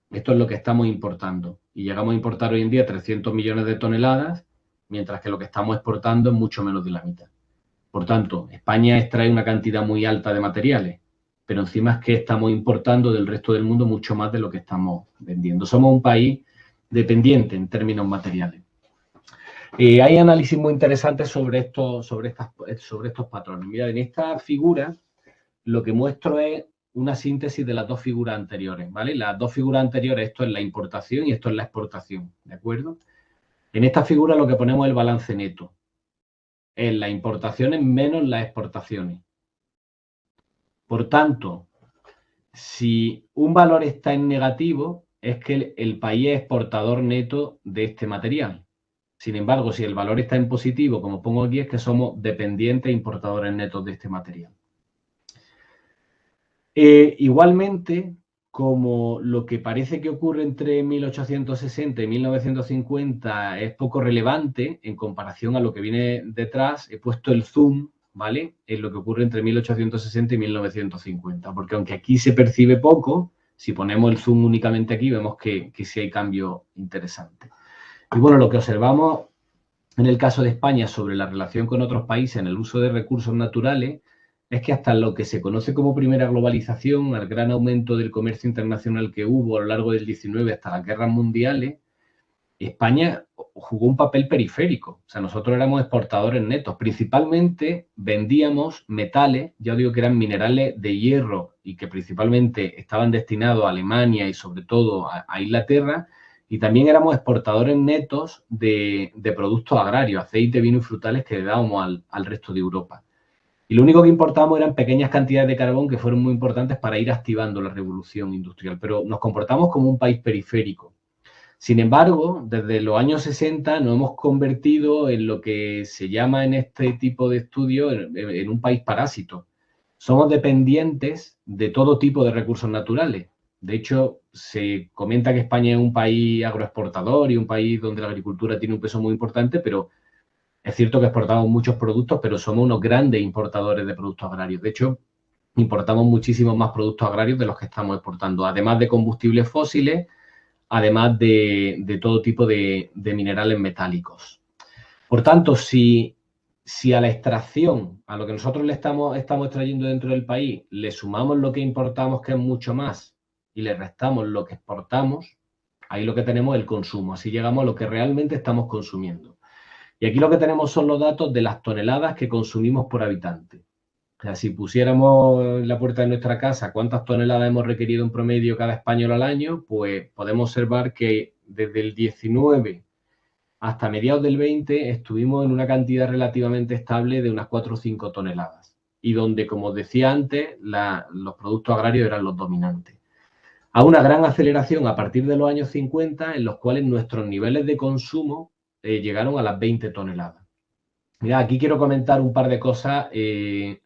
Speaker 2: Esto es lo que estamos importando. Y llegamos a importar hoy en día 300 millones de toneladas, mientras que lo que estamos exportando es mucho menos de la mitad. Por tanto, España extrae una cantidad muy alta de materiales, pero encima es que estamos importando del resto del mundo mucho más de lo que estamos vendiendo. Somos un país dependiente en términos materiales. Hay análisis muy interesantes sobre estos patrones. Mirad, en esta figura lo que muestro es una síntesis de las dos figuras anteriores, ¿vale? Las dos figuras anteriores, esto es la importación y esto es la exportación, ¿de acuerdo? En esta figura lo que ponemos es el balance neto. Es las importaciones menos las exportaciones. Por tanto, si un valor está en negativo, es que el país es exportador neto de este material. Sin embargo, si el valor está en positivo, como pongo aquí, es que somos dependientes e importadores netos de este material. Igualmente, como lo que parece que ocurre entre 1860 y 1950 es poco relevante en comparación a lo que viene detrás, he puesto el zoom, ¿vale?, en lo que ocurre entre 1860 y 1950, porque aunque aquí se percibe poco, si ponemos el zoom únicamente aquí, vemos que sí hay cambio interesante. Y bueno, lo que observamos en el caso de España sobre la relación con otros países en el uso de recursos naturales es que hasta lo que se conoce como primera globalización, al gran aumento del comercio internacional que hubo a lo largo del XIX hasta las guerras mundiales, España jugó un papel periférico. O sea, nosotros éramos exportadores netos. Principalmente vendíamos metales, ya digo que eran minerales de hierro y que principalmente estaban destinados a Alemania y sobre todo a Inglaterra. Y también éramos exportadores netos de productos agrarios, aceite, vino y frutales que le dábamos al resto de Europa. Y lo único que importábamos eran pequeñas cantidades de carbón que fueron muy importantes para ir activando la revolución industrial. Pero nos comportamos como un país periférico. Sin embargo, desde los años 60 nos hemos convertido en lo que se llama en este tipo de estudios en un país parásito. Somos dependientes de todo tipo de recursos naturales. De hecho, se comenta que España es un país agroexportador y un país donde la agricultura tiene un peso muy importante, pero es cierto que exportamos muchos productos, pero somos unos grandes importadores de productos agrarios. De hecho, importamos muchísimos más productos agrarios de los que estamos exportando, además de combustibles fósiles, además de todo tipo de minerales metálicos. Por tanto, si a la extracción, a lo que nosotros le estamos extrayendo dentro del país, le sumamos lo que importamos, que es mucho más, y le restamos lo que exportamos, ahí lo que tenemos es el consumo. Así llegamos a lo que realmente estamos consumiendo. Y aquí lo que tenemos son los datos de las toneladas que consumimos por habitante. O sea, si pusiéramos en la puerta de nuestra casa cuántas toneladas hemos requerido en promedio cada español al año, pues podemos observar que desde el 19 hasta mediados del 20 estuvimos en una cantidad relativamente estable de unas 4 o 5 toneladas. Y donde, como os decía antes, los productos agrarios eran los dominantes. A una gran aceleración a partir de los años 50, en los cuales nuestros niveles de consumo llegaron a las 20 toneladas. Mira, aquí quiero comentar un par de cosas que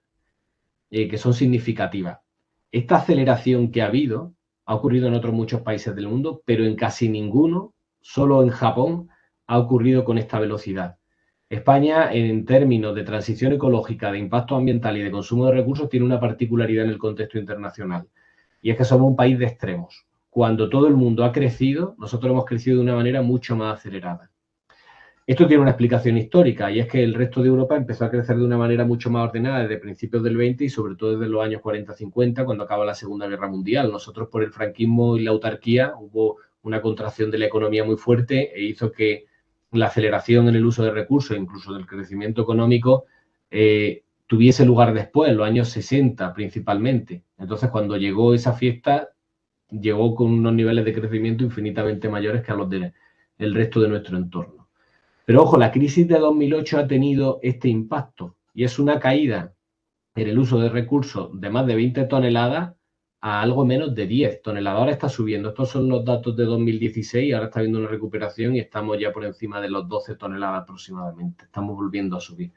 Speaker 2: son significativas. Esta aceleración que ha habido ha ocurrido en otros muchos países del mundo, pero en casi ninguno, solo en Japón, ha ocurrido con esta velocidad. España, en términos de transición ecológica, de impacto ambiental y de consumo de recursos, tiene una particularidad en el contexto internacional, y es que somos un país de extremos. Cuando todo el mundo ha crecido, nosotros hemos crecido de una manera mucho más acelerada. Esto tiene una explicación histórica, y es que el resto de Europa empezó a crecer de una manera mucho más ordenada desde principios del 20 y sobre todo desde los años 40-50, cuando acaba la Segunda Guerra Mundial. Nosotros, por el franquismo y la autarquía, hubo una contracción de la economía muy fuerte e hizo que la aceleración en el uso de recursos, incluso del crecimiento económico, tuviese lugar después, en los años 60 principalmente. Entonces, cuando llegó esa fiesta, llegó con unos niveles de crecimiento infinitamente mayores que a los del resto de nuestro entorno. Pero ojo, la crisis de 2008 ha tenido este impacto y es una caída en el uso de recursos de más de 20 toneladas a algo menos de 10 toneladas. Ahora está subiendo. Estos son los datos de 2016, ahora está habiendo una recuperación y estamos ya por encima de los 12 toneladas aproximadamente. Estamos volviendo a subir.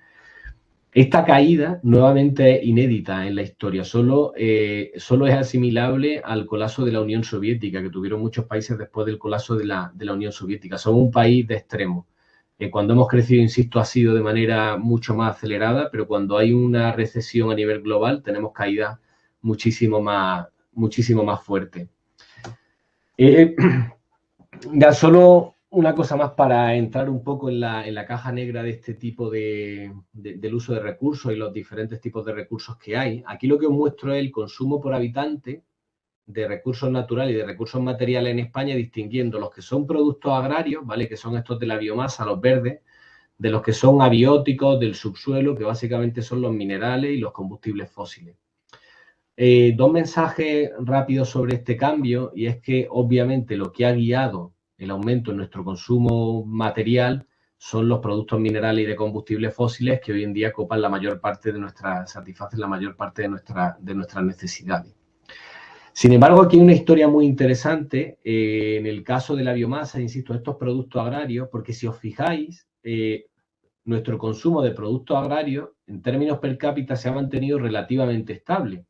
Speaker 2: Esta caída nuevamente es inédita en la historia, solo es asimilable al colapso de la Unión Soviética, que tuvieron muchos países después del colapso de la Unión Soviética. Somos un país de extremo. Cuando hemos crecido, insisto, ha sido de manera mucho más acelerada, pero cuando hay una recesión a nivel global tenemos caídas muchísimo más fuertes. Ya solo una cosa más para entrar un poco en la caja negra de este tipo del uso de recursos y los diferentes tipos de recursos que hay. Aquí lo que os muestro es el consumo por habitante de recursos naturales y de recursos materiales en España, distinguiendo los que son productos agrarios, ¿vale?, que son estos de la biomasa, los verdes, de los que son abióticos, del subsuelo, que básicamente son los minerales y los combustibles fósiles. Dos mensajes rápidos sobre este cambio, y es que obviamente lo que ha guiado el aumento en nuestro consumo material son los productos minerales y de combustibles fósiles que hoy en día copan la mayor parte de satisfacen la mayor parte de nuestras necesidades. Sin embargo, aquí hay una historia muy interesante en el caso de la biomasa, insisto, estos productos agrarios, porque si os fijáis, nuestro consumo de productos agrarios en términos per cápita se ha mantenido relativamente estable.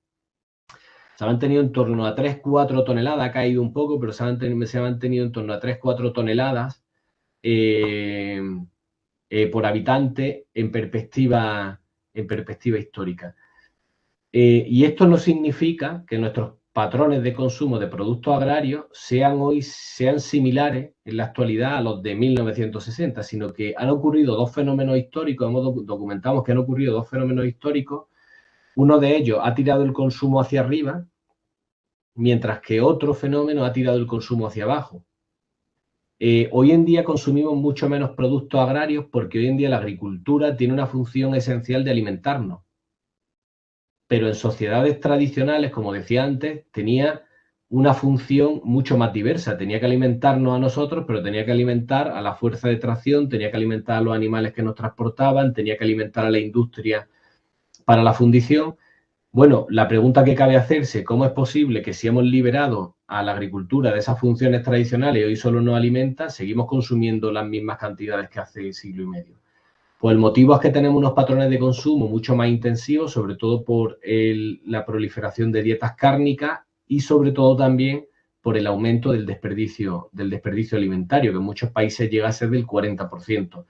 Speaker 2: Se ha mantenido en torno a 3-4 toneladas, ha caído un poco, pero se ha mantenido en torno a 3-4 toneladas por habitante en perspectiva histórica. Y esto no significa que nuestros patrones de consumo de productos agrarios sean similares en la actualidad a los de 1960, sino que han ocurrido dos fenómenos históricos, documentamos que han ocurrido dos fenómenos históricos. Uno de ellos ha tirado el consumo hacia arriba, mientras que otro fenómeno ha tirado el consumo hacia abajo. Hoy en día consumimos mucho menos productos agrarios porque hoy en día la agricultura tiene una función esencial de alimentarnos. Pero en sociedades tradicionales, como decía antes, tenía una función mucho más diversa. Tenía que alimentarnos a nosotros, pero tenía que alimentar a la fuerza de tracción, tenía que alimentar a los animales que nos transportaban, tenía que alimentar a la industria para la fundición. Bueno, la pregunta que cabe hacerse, ¿cómo es posible que si hemos liberado a la agricultura de esas funciones tradicionales y hoy solo nos alimenta, seguimos consumiendo las mismas cantidades que hace siglo y medio? Pues el motivo es que tenemos unos patrones de consumo mucho más intensivos, sobre todo por la proliferación de dietas cárnicas y sobre todo también por el aumento del desperdicio alimentario, que en muchos países llega a ser del 40%.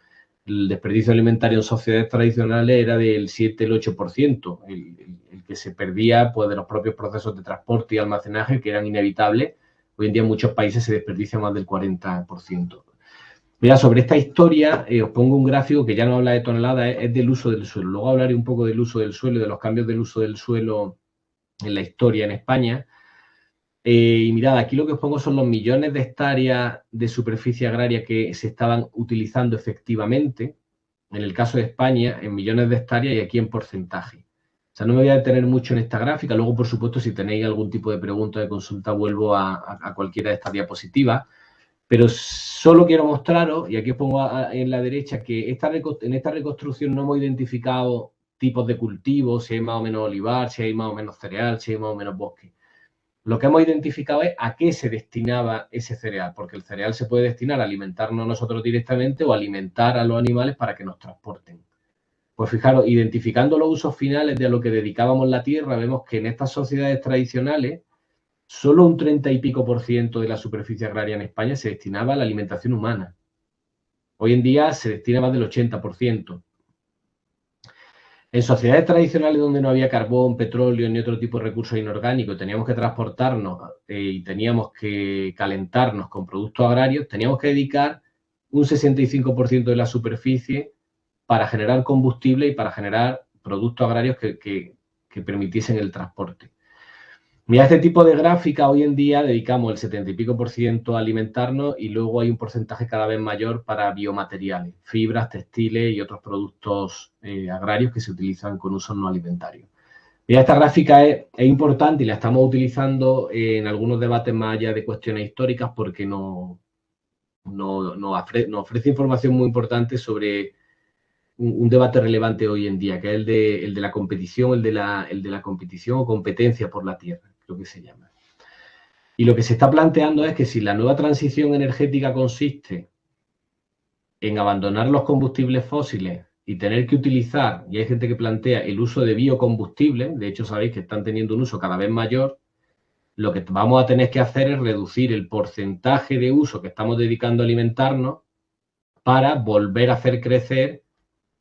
Speaker 2: El desperdicio alimentario en sociedades tradicionales era del 7, el 8%, el que se perdía pues, de los propios procesos de transporte y almacenaje que eran inevitables. Hoy en día en muchos países se desperdicia más del 40%. Mira, sobre esta historia os pongo un gráfico que ya no habla de toneladas, es del uso del suelo. Luego hablaré un poco del uso del suelo y de los cambios del uso del suelo en la historia en España. Y mirad, aquí lo que os pongo son los millones de hectáreas de superficie agraria que se estaban utilizando efectivamente. En el caso de España, en millones de hectáreas y aquí en porcentaje. O sea, no me voy a detener mucho en esta gráfica. Luego, por supuesto, si tenéis algún tipo de pregunta o de consulta, vuelvo a cualquiera de estas diapositivas. Pero solo quiero mostraros, y aquí os pongo en la derecha, que en esta reconstrucción no hemos identificado tipos de cultivos, si hay más o menos olivar, si hay más o menos cereal, si hay más o menos bosque. Lo que hemos identificado es a qué se destinaba ese cereal, porque el cereal se puede destinar a alimentarnos nosotros directamente o alimentar a los animales para que nos transporten. Pues fijaros, identificando los usos finales de a lo que dedicábamos la tierra, vemos que en estas sociedades tradicionales solo un 30 y pico % de la superficie agraria en España se destinaba a la alimentación humana. Hoy en día se destina más del 80%. En sociedades tradicionales donde no había carbón, petróleo ni otro tipo de recursos inorgánicos, teníamos que transportarnos y teníamos que calentarnos con productos agrarios, teníamos que dedicar un 65% de la superficie para generar combustible y para generar productos agrarios que permitiesen el transporte. Mira, este tipo de gráfica hoy en día dedicamos el 70 y pico % a alimentarnos y luego hay un porcentaje cada vez mayor para biomateriales, fibras, textiles y otros productos agrarios que se utilizan con usos no alimentarios. Mira, esta gráfica es importante y la estamos utilizando en algunos debates más allá de cuestiones históricas porque nos ofrece información muy importante sobre un debate relevante hoy en día, que es el de la competición, el de la competición o competencia por la tierra, creo que se llama. Y lo que se está planteando es que si la nueva transición energética consiste en abandonar los combustibles fósiles y tener que utilizar, y hay gente que plantea el uso de biocombustibles, de hecho sabéis que están teniendo un uso cada vez mayor, lo que vamos a tener que hacer es reducir el porcentaje de uso que estamos dedicando a alimentarnos para volver a hacer crecer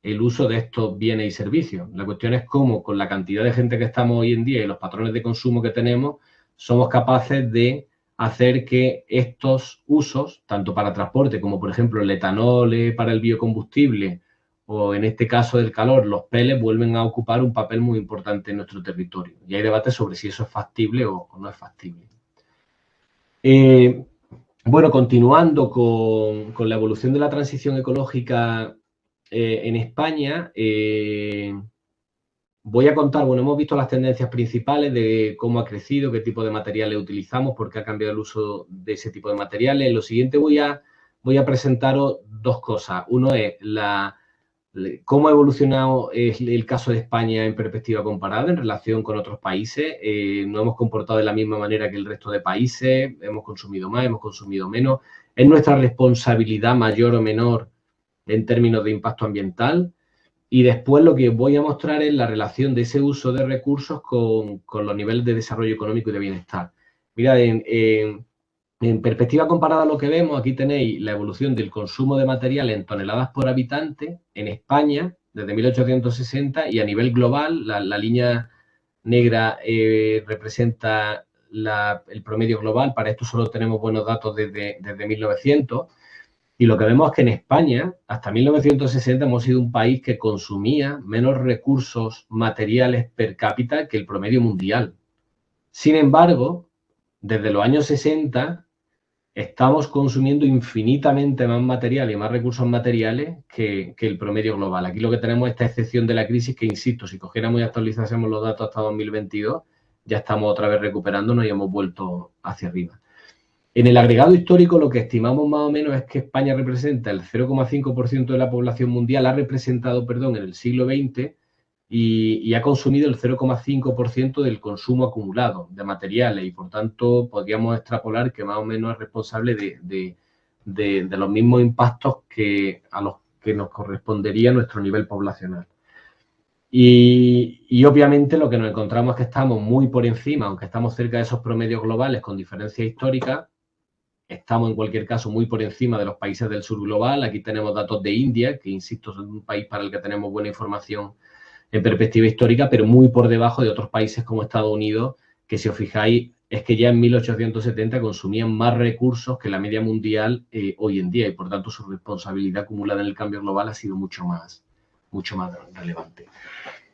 Speaker 2: el uso de estos bienes y servicios. La cuestión es cómo, con la cantidad de gente que estamos hoy en día y los patrones de consumo que tenemos, somos capaces de hacer que estos usos, tanto para transporte como, por ejemplo, el etanol para el biocombustible o, en este caso del calor, los pellets, vuelven a ocupar un papel muy importante en nuestro territorio. Y hay debate sobre si eso es factible o no es factible. Bueno, continuando con la evolución de la transición ecológica en España, voy a contar, bueno, hemos visto las tendencias principales de cómo ha crecido, qué tipo de materiales utilizamos, por qué ha cambiado el uso de ese tipo de materiales. En lo siguiente voy a presentaros dos cosas. Uno es cómo ha evolucionado el caso de España en perspectiva comparada en relación con otros países. No hemos comportado de la misma manera que el resto de países, hemos consumido más, hemos consumido menos. Es nuestra responsabilidad mayor o menor en términos de impacto ambiental. Y después lo que voy a mostrar es la relación de ese uso de recursos con los niveles de desarrollo económico y de bienestar. Mirad, en perspectiva comparada a lo que vemos, aquí tenéis la evolución del consumo de materiales en toneladas por habitante en España desde 1860 y a nivel global, la línea negra representa el promedio global. Para esto solo tenemos buenos datos desde 1900. Y lo que vemos es que en España, hasta 1960, hemos sido un país que consumía menos recursos materiales per cápita que el promedio mundial. Sin embargo, desde los años 60 estamos consumiendo infinitamente más material y más recursos materiales que el promedio global. Aquí lo que tenemos es esta excepción de la crisis que, insisto, si cogiéramos y actualizásemos los datos hasta 2022, ya estamos otra vez recuperándonos y hemos vuelto hacia arriba. En el agregado histórico lo que estimamos más o menos es que España representa el 0,5% de la población mundial, ha representado, perdón, en el siglo XX y ha consumido el 0,5% del consumo acumulado de materiales y por tanto podríamos extrapolar que más o menos es responsable de los mismos impactos a los que nos correspondería nuestro nivel poblacional. Y obviamente lo que nos encontramos es que estamos muy por encima, aunque estamos cerca de esos promedios globales con diferencias históricas, estamos en cualquier caso muy por encima de los países del sur global. Aquí tenemos datos de India, que insisto es un país para el que tenemos buena información en perspectiva histórica, pero muy por debajo de otros países como Estados Unidos, que si os fijáis es que ya en 1870 consumían más recursos que la media mundial hoy en día y por tanto su responsabilidad acumulada en el cambio global ha sido mucho más relevante.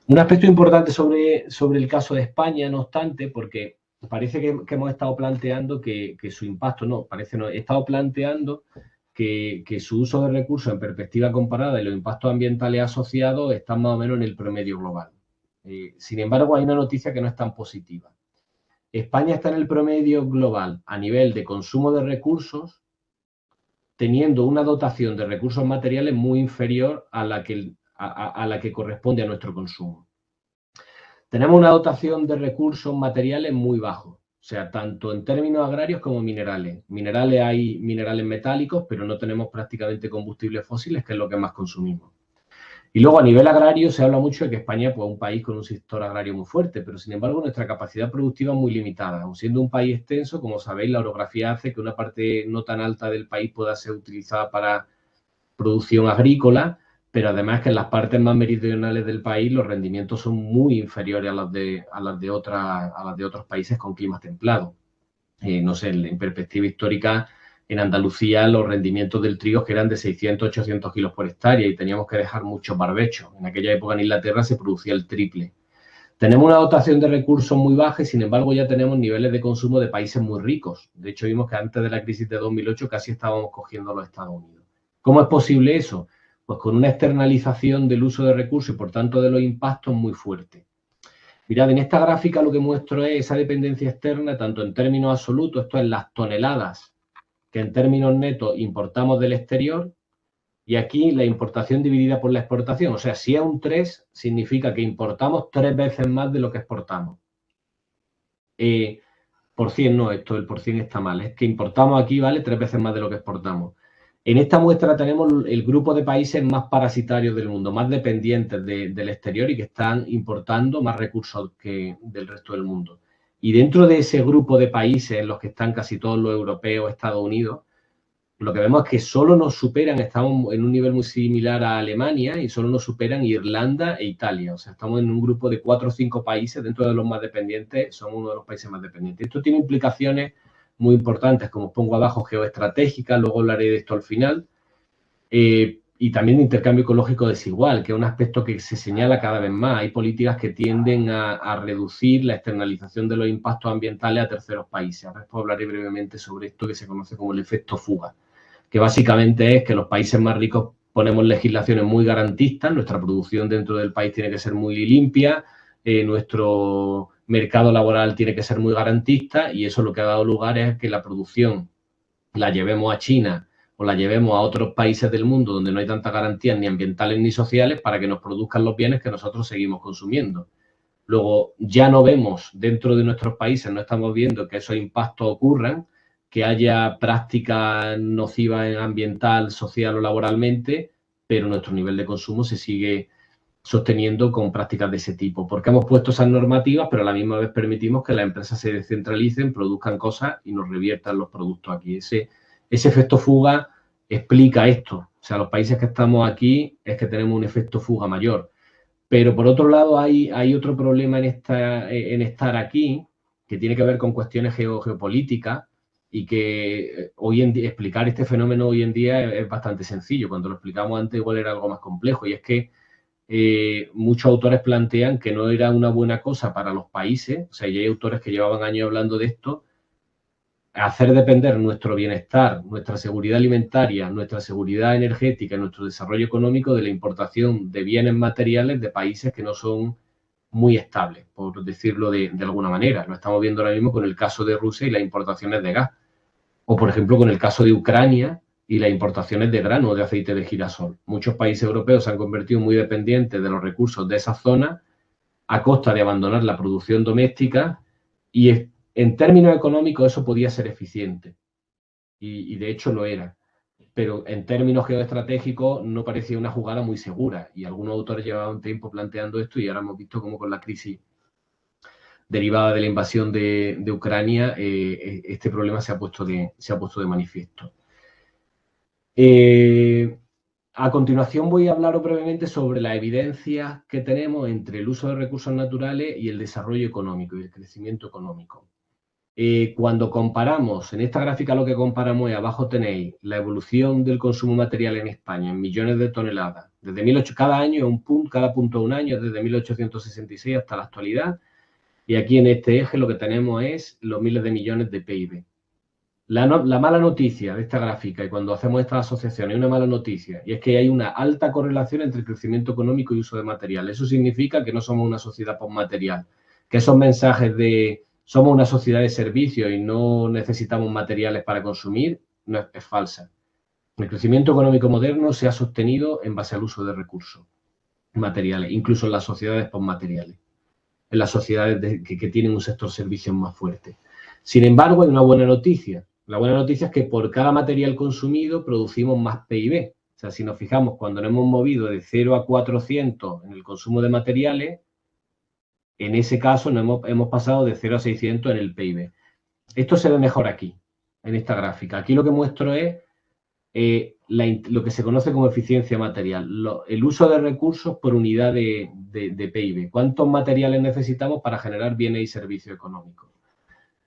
Speaker 2: Un aspecto importante sobre el caso de España, no obstante, porque parece que hemos estado planteando que su impacto, he estado planteando que su uso de recursos en perspectiva comparada y los impactos ambientales asociados están más o menos en el promedio global. Sin embargo, hay una noticia que no es tan positiva. España está en el promedio global a nivel de consumo de recursos, teniendo una dotación de recursos materiales muy inferior a la que corresponde a nuestro consumo. Tenemos una dotación de recursos materiales muy bajos, o sea, tanto en términos agrarios como minerales. Minerales hay minerales metálicos, pero no tenemos prácticamente combustibles fósiles, que es lo que más consumimos. Y luego a nivel agrario se habla mucho de que España es un país con un sector agrario muy fuerte, pero sin embargo nuestra capacidad productiva es muy limitada. Aun siendo un país extenso, como sabéis, la orografía hace que una parte no tan alta del país pueda ser utilizada para producción agrícola, pero además que en las partes más meridionales del país los rendimientos son muy inferiores a las de otros países con climas templados. No sé, en perspectiva histórica, en Andalucía los rendimientos del trigo que eran de 600, 800 kilos por hectárea y teníamos que dejar muchos barbechos. En aquella época en Inglaterra se producía el triple. Tenemos una dotación de recursos muy baja y, sin embargo, ya tenemos niveles de consumo de países muy ricos. De hecho, vimos que antes de la crisis de 2008 casi estábamos cogiendo a los Estados Unidos. ¿Cómo es posible eso? Pues con una externalización del uso de recursos y, por tanto, de los impactos muy fuerte. Mirad, en esta gráfica lo que muestro es esa dependencia externa, tanto en términos absolutos, esto es las toneladas que en términos netos importamos del exterior, y aquí la importación dividida por la exportación. O sea, si es un 3, significa que importamos 3 veces más de lo que exportamos. Por 100 no, el por 100 está mal. Es que importamos aquí, ¿vale? 3 veces más de lo que exportamos. En esta muestra tenemos el grupo de países más parasitarios del mundo, más dependientes del exterior y que están importando más recursos que del resto del mundo. Y dentro de ese grupo de países en los que están casi todos los europeos, Estados Unidos, lo que vemos es que solo nos superan, estamos en un nivel muy similar a Alemania y solo nos superan Irlanda e Italia. O sea, estamos en un grupo de 4 o 5 países dentro de los más dependientes, somos uno de los países más dependientes. Esto tiene implicaciones muy importantes, como os pongo abajo, geoestratégicas, luego hablaré de esto al final, y también de intercambio ecológico desigual, que es un aspecto que se señala cada vez más. Hay políticas que tienden a reducir la externalización de los impactos ambientales a terceros países. Ahora después hablaré brevemente sobre esto que se conoce como el efecto fuga, que básicamente es que los países más ricos ponemos legislaciones muy garantistas, nuestra producción dentro del país tiene que ser muy limpia, nuestro mercado laboral tiene que ser muy garantista y eso lo que ha dado lugar es que la producción la llevemos a China o la llevemos a otros países del mundo donde no hay tantas garantías ni ambientales ni sociales para que nos produzcan los bienes que nosotros seguimos consumiendo. Luego, ya no vemos dentro de nuestros países, no estamos viendo que esos impactos ocurran, que haya prácticas nocivas en ambiental, social o laboralmente, pero nuestro nivel de consumo se sigue sosteniendo con prácticas de ese tipo. Porque hemos puesto esas normativas, pero a la misma vez permitimos que las empresas se descentralicen, produzcan cosas y nos reviertan los productos aquí. Ese efecto fuga explica esto. O sea, los países que estamos aquí es que tenemos un efecto fuga mayor. Pero por otro lado hay otro problema en estar aquí, que tiene que ver con cuestiones geopolíticas, y que hoy en día, explicar este fenómeno hoy en día es bastante sencillo. Cuando lo explicamos antes igual era algo más complejo, y es que muchos autores plantean que no era una buena cosa para los países, o sea, ya hay autores que llevaban años hablando de esto, hacer depender nuestro bienestar, nuestra seguridad alimentaria, nuestra seguridad energética, nuestro desarrollo económico de la importación de bienes materiales de países que no son muy estables, por decirlo de alguna manera. Lo estamos viendo ahora mismo con el caso de Rusia y las importaciones de gas. O, por ejemplo, con el caso de Ucrania y las importaciones de grano o de aceite de girasol. Muchos países europeos se han convertido muy dependientes de los recursos de esas zonas a costa de abandonar la producción doméstica, y en términos económicos eso podía ser eficiente y de hecho lo era. Pero en términos geoestratégicos no parecía una jugada muy segura, y algunos autores llevaban tiempo planteando esto, y ahora hemos visto cómo con la crisis derivada de la invasión de Ucrania, este problema se ha puesto de manifiesto. A continuación voy a hablar brevemente sobre las evidencias que tenemos entre el uso de recursos naturales y el desarrollo económico y el crecimiento económico. Cuando comparamos, en esta gráfica lo que comparamos es, abajo tenéis la evolución del consumo material en España en millones de toneladas. Cada año es un punto, cada punto es un año, desde 1866 hasta la actualidad. Y aquí en este eje lo que tenemos es los miles de millones de PIB. La mala noticia de esta gráfica, y cuando hacemos estas asociaciones, hay una mala noticia, y es que hay una alta correlación entre el crecimiento económico y uso de material. Eso significa que no somos una sociedad postmaterial, que esos mensajes de somos una sociedad de servicios y no necesitamos materiales para consumir, no es falsa. El crecimiento económico moderno se ha sostenido en base al uso de recursos materiales, incluso en las sociedades postmateriales, en las sociedades que tienen un sector servicios más fuerte. Sin embargo, hay una buena noticia. La buena noticia es que por cada material consumido producimos más PIB. O sea, si nos fijamos, cuando nos hemos movido de 0 a 400 en el consumo de materiales, en ese caso hemos pasado de 0 a 600 en el PIB. Esto se ve mejor aquí, en esta gráfica. Aquí lo que muestro es lo que se conoce como eficiencia material, el uso de recursos por unidad de PIB. ¿Cuántos materiales necesitamos para generar bienes y servicios económicos?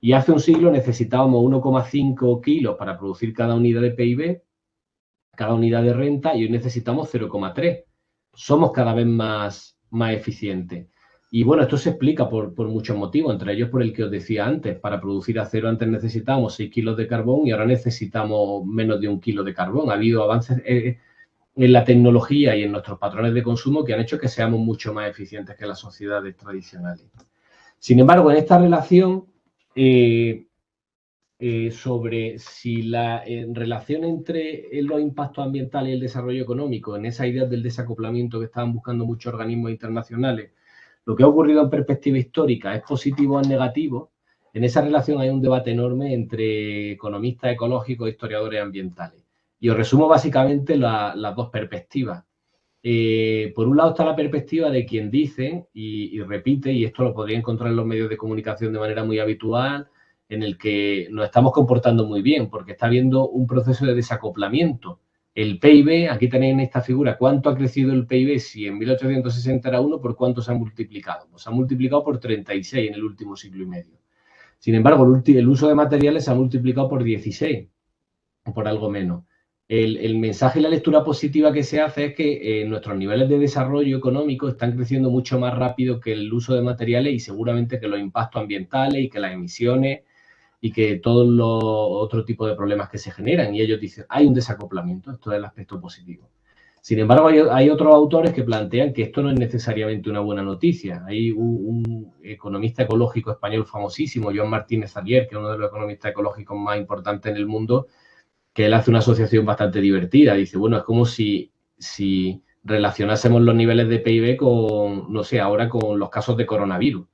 Speaker 2: Y hace un siglo necesitábamos 1,5 kilos para producir cada unidad de PIB, cada unidad de renta, y hoy necesitamos 0,3. Somos cada vez más eficientes. Y bueno, esto se explica por muchos motivos, entre ellos por el que os decía antes. Para producir acero antes necesitábamos 6 kilos de carbón y ahora necesitamos menos de 1 kilo de carbón. Ha habido avances en la tecnología y en nuestros patrones de consumo que han hecho que seamos mucho más eficientes que las sociedades tradicionales. Sin embargo, en esta relación sobre si la relación entre los impactos ambientales y el desarrollo económico, en esa idea del desacoplamiento que estaban buscando muchos organismos internacionales, lo que ha ocurrido en perspectiva histórica es positivo o negativo, en esa relación hay un debate enorme entre economistas ecológicos e historiadores ambientales. Y os resumo básicamente las dos perspectivas. Por un lado está la perspectiva de quien dice y repite, y esto lo podéis encontrar en los medios de comunicación de manera muy habitual, en el que nos estamos comportando muy bien, porque está habiendo un proceso de desacoplamiento. El PIB, aquí tenéis en esta figura cuánto ha crecido el PIB, si en 1860 era 1, ¿por cuánto se ha multiplicado? Pues se ha multiplicado por 36 en el último siglo y medio. Sin embargo, el uso de materiales se ha multiplicado por 16, o por algo menos. El mensaje y la lectura positiva que se hace es que nuestros niveles de desarrollo económico están creciendo mucho más rápido que el uso de materiales, y seguramente que los impactos ambientales y que las emisiones y que todos los otros tipos de problemas que se generan. Y ellos dicen, hay un desacoplamiento, esto es el aspecto positivo. Sin embargo, hay otros autores que plantean que esto no es necesariamente una buena noticia. Hay un economista ecológico español famosísimo, Joan Martínez Alier, que es uno de los economistas ecológicos más importantes en el mundo, que él hace una asociación bastante divertida. Dice, bueno, es como si relacionásemos los niveles de PIB con, no sé, ahora con los casos de coronavirus.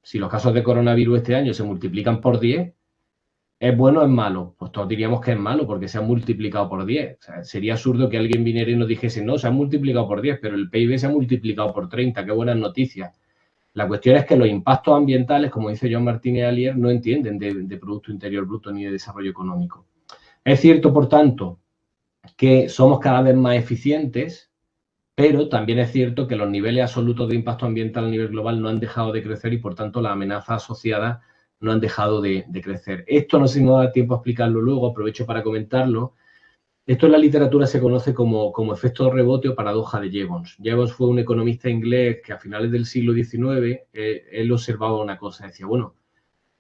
Speaker 2: Si los casos de coronavirus este año se multiplican por 10, ¿Es bueno o es malo? Pues todos diríamos que es malo porque se ha multiplicado por 10. O sea, sería absurdo que alguien viniera y nos dijese, no, se ha multiplicado por 10, pero el PIB se ha multiplicado por 30. Qué buenas noticias. La cuestión es que los impactos ambientales, como dice Joan Martínez Alier, no entienden de Producto Interior Bruto ni de desarrollo económico. Es cierto, por tanto, que somos cada vez más eficientes, pero también es cierto que los niveles absolutos de impacto ambiental a nivel global no han dejado de crecer y, por tanto, las amenazas asociadas no han dejado de crecer. Esto no sé si nos da tiempo a explicarlo luego, aprovecho para comentarlo. Esto en la literatura se conoce como efecto de rebote o paradoja de Jevons. Jevons fue un economista inglés que a finales del siglo XIX él observaba una cosa, decía, bueno,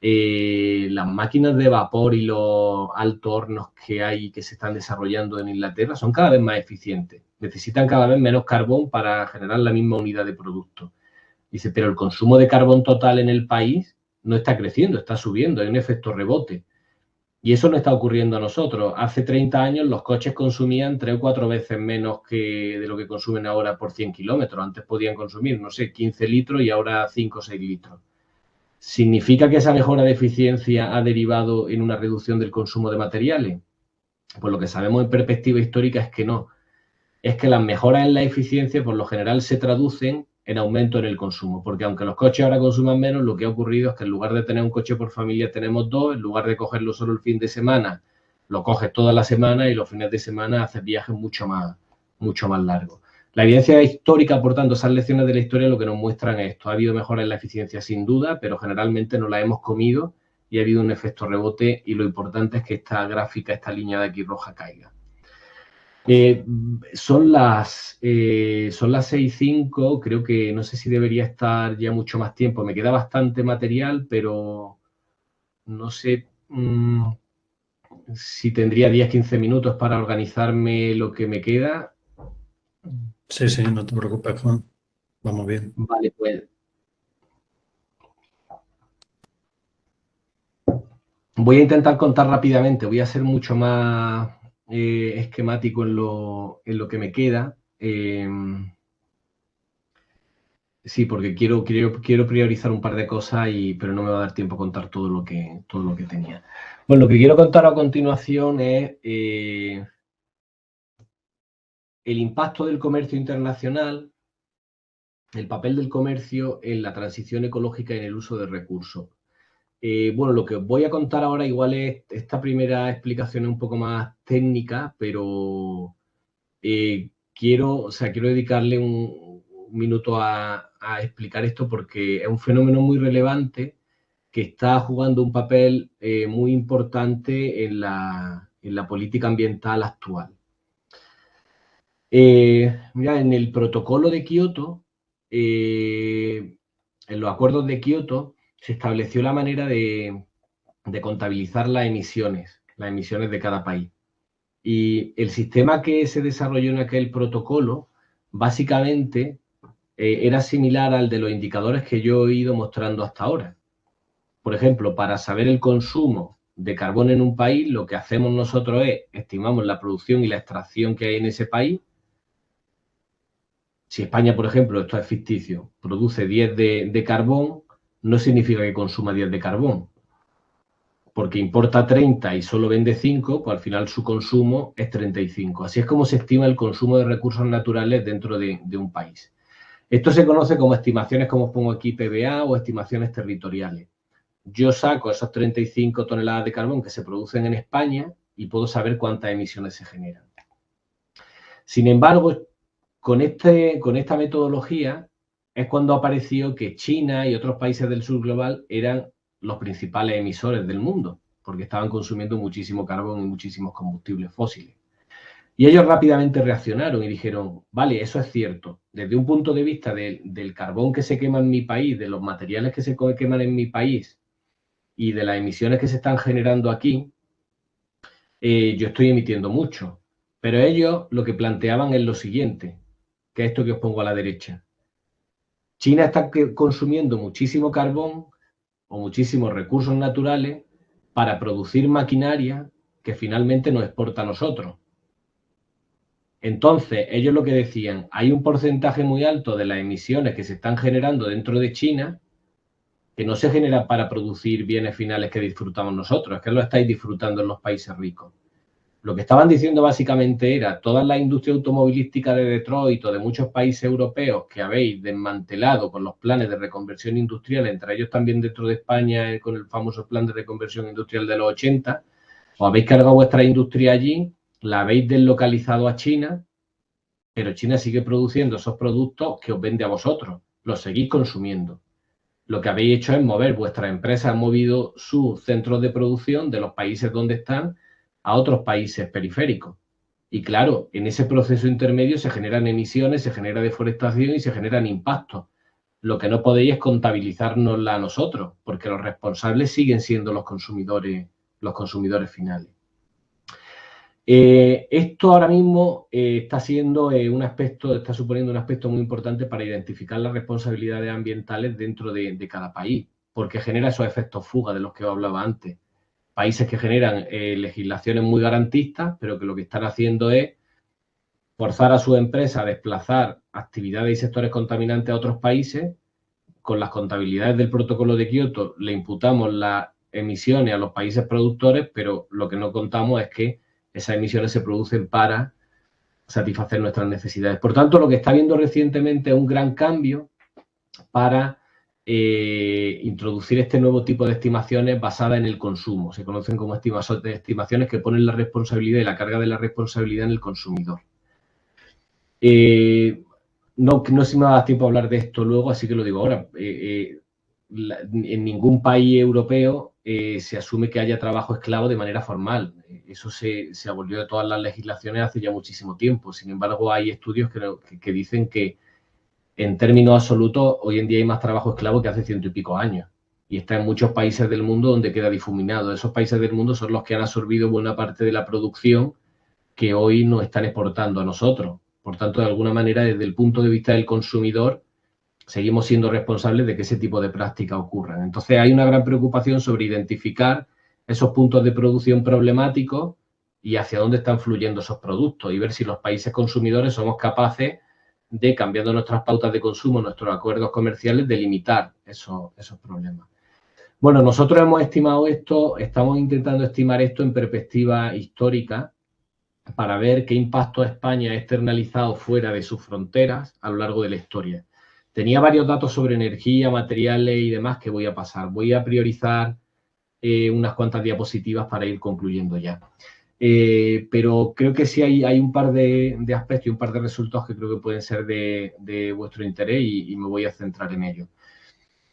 Speaker 2: las máquinas de vapor y los altos hornos que hay que se están desarrollando en Inglaterra son cada vez más eficientes. Necesitan cada vez menos carbón para generar la misma unidad de producto. Dice, pero el consumo de carbón total en el país no está creciendo, está subiendo, hay un efecto rebote. Y eso no está ocurriendo a nosotros. Hace 30 años los coches consumían 3 o 4 veces menos que de lo que consumen ahora por 100 kilómetros. Antes podían consumir, no sé, 15 litros y ahora 5 o 6 litros. ¿Significa que esa mejora de eficiencia ha derivado en una reducción del consumo de materiales? Pues lo que sabemos en perspectiva histórica es que no. Es que las mejoras en la eficiencia por lo general se traducen en aumento en el consumo, porque aunque los coches ahora consuman menos, lo que ha ocurrido es que en lugar de tener un coche por familia tenemos dos, en lugar de cogerlo solo el fin de semana, lo coges toda la semana y los fines de semana haces viajes mucho más largos. La evidencia histórica, por tanto, esas lecciones de la historia lo que nos muestran es esto. Ha habido mejoras en la eficiencia sin duda, pero generalmente no la hemos comido y ha habido un efecto rebote y lo importante es que esta gráfica, esta línea de aquí roja caiga. Son las 6:05, creo que no sé si debería estar ya mucho más tiempo. Me queda bastante material, pero no sé si tendría 10-15 minutos para organizarme lo que me queda.
Speaker 1: Sí, sí, no te preocupes, Juan. Vamos bien.
Speaker 2: Vale, pues voy a intentar contar rápidamente, voy a ser mucho más esquemático en lo que me queda. Sí, porque quiero priorizar un par de cosas, pero no me va a dar tiempo a contar todo lo que tenía. Bueno, lo que quiero contar a continuación es el impacto del comercio internacional, el papel del comercio en la transición ecológica y en el uso de recursos. Bueno, lo que os voy a contar ahora igual es, esta primera explicación es un poco más técnica, pero quiero dedicarle un minuto a explicar esto porque es un fenómeno muy relevante que está jugando un papel muy importante en la política ambiental actual. Mira, en el protocolo de Kioto, en los acuerdos de Kioto, se estableció la manera de contabilizar las emisiones de cada país. Y el sistema que se desarrolló en aquel protocolo, básicamente, era similar al de los indicadores que yo he ido mostrando hasta ahora. Por ejemplo, para saber el consumo de carbón en un país, lo que hacemos nosotros es estimamos la producción y la extracción que hay en ese país. Si España, por ejemplo, esto es ficticio, produce 10 de carbón, no significa que consuma 10 de carbón, porque importa 30 y solo vende 5, pues al final su consumo es 35. Así es como se estima el consumo de recursos naturales dentro de un país. Esto se conoce como estimaciones, como pongo aquí, PBA o estimaciones territoriales. Yo saco esas 35 toneladas de carbón que se producen en España y puedo saber cuántas emisiones se generan. Sin embargo, con esta metodología es cuando apareció que China y otros países del sur global eran los principales emisores del mundo, porque estaban consumiendo muchísimo carbón y muchísimos combustibles fósiles. Y ellos rápidamente reaccionaron y dijeron, vale, eso es cierto. Desde un punto de vista del carbón que se quema en mi país, de los materiales que se queman en mi país y de las emisiones que se están generando aquí, yo estoy emitiendo mucho. Pero ellos lo que planteaban es lo siguiente, que es esto que os pongo a la derecha. China está consumiendo muchísimo carbón o muchísimos recursos naturales para producir maquinaria que finalmente nos exporta a nosotros. Entonces, ellos lo que decían, hay un porcentaje muy alto de las emisiones que se están generando dentro de China que no se genera para producir bienes finales que disfrutamos nosotros, es que lo estáis disfrutando en los países ricos. Lo que estaban diciendo básicamente era toda la industria automovilística de Detroit o de muchos países europeos que habéis desmantelado con los planes de reconversión industrial, entre ellos también dentro de España con el famoso plan de reconversión industrial de los 80, os habéis cargado vuestra industria allí, la habéis deslocalizado a China, pero China sigue produciendo esos productos que os vende a vosotros, los seguís consumiendo. Lo que habéis hecho es mover, vuestras empresas han movido sus centros de producción de los países donde están a otros países periféricos. Y claro, en ese proceso intermedio se generan emisiones, se genera deforestación y se generan impactos. Lo que no podéis es contabilizárnosla a nosotros, porque los responsables siguen siendo los consumidores finales. Esto ahora mismo está suponiendo un aspecto muy importante para identificar las responsabilidades ambientales dentro de cada país, porque genera esos efectos fuga de los que os hablaba antes. Países que generan legislaciones muy garantistas, pero que lo que están haciendo es forzar a sus empresas a desplazar actividades y sectores contaminantes a otros países. Con las contabilidades del protocolo de Kioto le imputamos las emisiones a los países productores, pero lo que no contamos es que esas emisiones se producen para satisfacer nuestras necesidades. Por tanto, lo que está habiendo recientemente es un gran cambio para introducir este nuevo tipo de estimaciones basadas en el consumo. Se conocen como estimaciones que ponen la responsabilidad y la carga de la responsabilidad en el consumidor. No sé si me va a dar tiempo a hablar de esto luego, así que lo digo ahora. En ningún país europeo se asume que haya trabajo esclavo de manera formal. Eso se abolió de todas las legislaciones hace ya muchísimo tiempo. Sin embargo, hay estudios que dicen que en términos absolutos hoy en día hay más trabajo esclavo que hace 100 y pico años. Y está en muchos países del mundo donde queda difuminado. Esos países del mundo son los que han absorbido buena parte de la producción que hoy nos están exportando a nosotros. Por tanto, de alguna manera, desde el punto de vista del consumidor, seguimos siendo responsables de que ese tipo de prácticas ocurran. Entonces, hay una gran preocupación sobre identificar esos puntos de producción problemáticos y hacia dónde están fluyendo esos productos y ver si los países consumidores somos capaces de, cambiando nuestras pautas de consumo, nuestros acuerdos comerciales, de limitar esos problemas. Bueno, nosotros hemos estimado esto, estamos intentando estimar esto en perspectiva histórica para ver qué impacto España ha externalizado fuera de sus fronteras a lo largo de la historia. Tenía varios datos sobre energía, materiales y demás que voy a pasar. Voy a priorizar unas cuantas diapositivas para ir concluyendo ya. Pero creo que sí hay un par de aspectos y un par de resultados que creo que pueden ser de vuestro interés y me voy a centrar en ellos.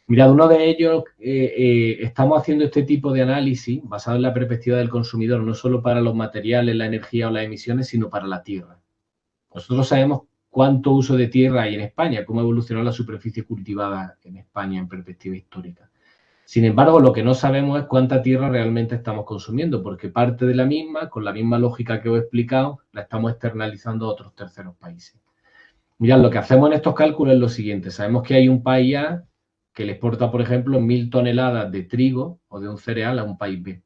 Speaker 2: Mirad, uno de ellos, estamos haciendo este tipo de análisis basado en la perspectiva del consumidor, no solo para los materiales, la energía o las emisiones, sino para la tierra. Nosotros sabemos cuánto uso de tierra hay en España, cómo evolucionó la superficie cultivada en España en perspectiva histórica. Sin embargo, lo que no sabemos es cuánta tierra realmente estamos consumiendo, porque parte de la misma, con la misma lógica que os he explicado, la estamos externalizando a otros terceros países. Mirad, lo que hacemos en estos cálculos es lo siguiente. Sabemos que hay un país A que le exporta, por ejemplo, 1.000 toneladas de trigo o de un cereal a un país B.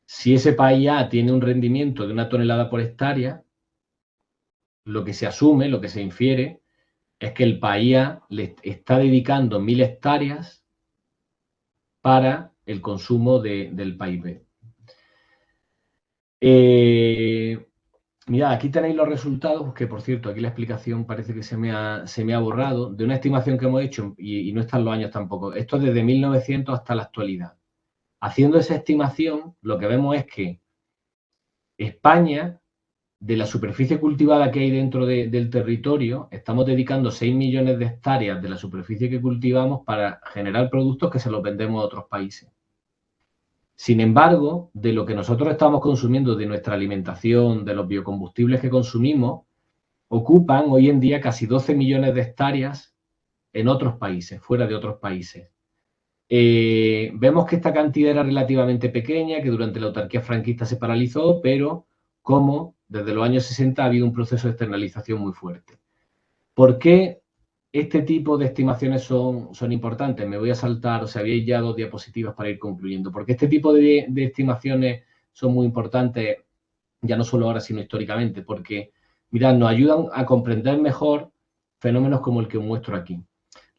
Speaker 2: Si ese país A tiene un rendimiento de 1 tonelada por hectárea, lo que se asume, lo que se infiere, es que el país A le está dedicando 1.000 hectáreas para el consumo del país B. Mirad, aquí tenéis los resultados, que por cierto, aquí la explicación parece que se me ha borrado, de una estimación que hemos hecho, y no están los años tampoco, esto es desde 1900 hasta la actualidad. Haciendo esa estimación, lo que vemos es que España, de la superficie cultivada que hay dentro del territorio, estamos dedicando 6 millones de hectáreas de la superficie que cultivamos para generar productos que se los vendemos a otros países. Sin embargo, de lo que nosotros estamos consumiendo, de nuestra alimentación, de los biocombustibles que consumimos, ocupan hoy en día casi 12 millones de hectáreas en otros países, fuera de otros países. Vemos que esta cantidad era relativamente pequeña, que durante la autarquía franquista se paralizó, pero como desde los años 60 ha habido un proceso de externalización muy fuerte. ¿Por qué este tipo de estimaciones son importantes? Me voy a saltar, habéis ya 2 diapositivas para ir concluyendo. Porque este tipo de estimaciones son muy importantes, ya no solo ahora, sino históricamente, porque, mirad, nos ayudan a comprender mejor fenómenos como el que os muestro aquí.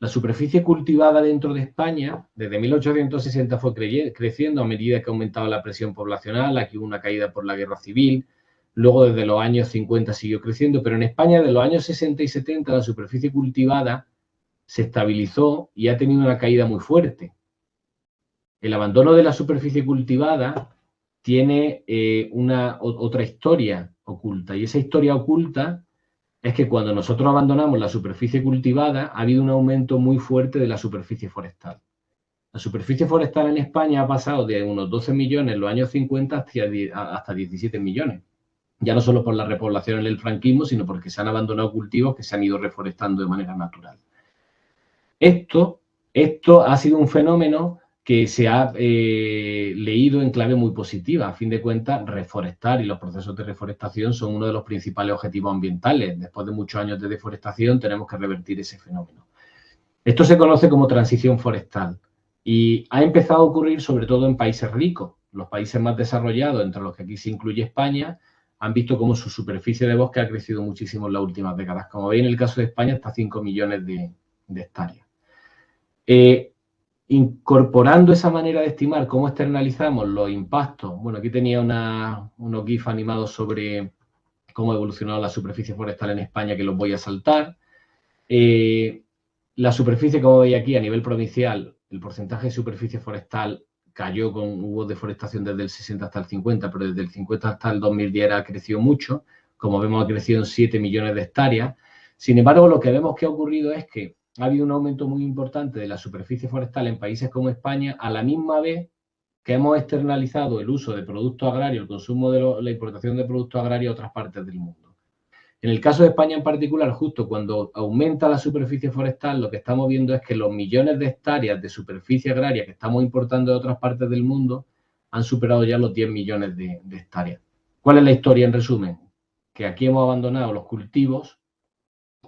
Speaker 2: La superficie cultivada dentro de España, desde 1860 fue creciendo a medida que aumentaba la presión poblacional. Aquí hubo una caída por la guerra civil. Luego, desde los años 50 siguió creciendo, pero en España, de los años 60 y 70, la superficie cultivada se estabilizó y ha tenido una caída muy fuerte. El abandono de la superficie cultivada tiene otra historia oculta, y esa historia oculta es que cuando nosotros abandonamos la superficie cultivada ha habido un aumento muy fuerte de la superficie forestal. La superficie forestal en España ha pasado de unos 12 millones en los años 50 hasta 17 millones. Ya no solo por la repoblación en el franquismo, sino porque se han abandonado cultivos que se han ido reforestando de manera natural. Esto ha sido un fenómeno que se ha leído en clave muy positiva. A fin de cuentas, reforestar y los procesos de reforestación son uno de los principales objetivos ambientales. Después de muchos años de deforestación, tenemos que revertir ese fenómeno. Esto se conoce como transición forestal y ha empezado a ocurrir sobre todo en países ricos. Los países más desarrollados, entre los que aquí se incluye España, han visto cómo su superficie de bosque ha crecido muchísimo en las últimas décadas. Como veis, en el caso de España, hasta 5 millones de hectáreas. Incorporando esa manera de estimar cómo externalizamos los impactos. Bueno, aquí tenía unos GIF animados sobre cómo ha evolucionado la superficie forestal en España, que los voy a saltar. La superficie, como veis aquí, a nivel provincial, el porcentaje de superficie forestal cayó, hubo deforestación desde el 60 hasta el 50, pero desde el 50 hasta el 2010 ha crecido mucho. Como vemos, ha crecido en 7 millones de hectáreas. Sin embargo, lo que vemos que ha ocurrido es que ha habido un aumento muy importante de la superficie forestal en países como España, a la misma vez que hemos externalizado el uso de productos agrarios, el consumo de la importación de productos agrarios a otras partes del mundo. En el caso de España en particular, justo cuando aumenta la superficie forestal, lo que estamos viendo es que los millones de hectáreas de superficie agraria que estamos importando de otras partes del mundo han superado ya los 10 millones de hectáreas. ¿Cuál es la historia en resumen? Que aquí hemos abandonado los cultivos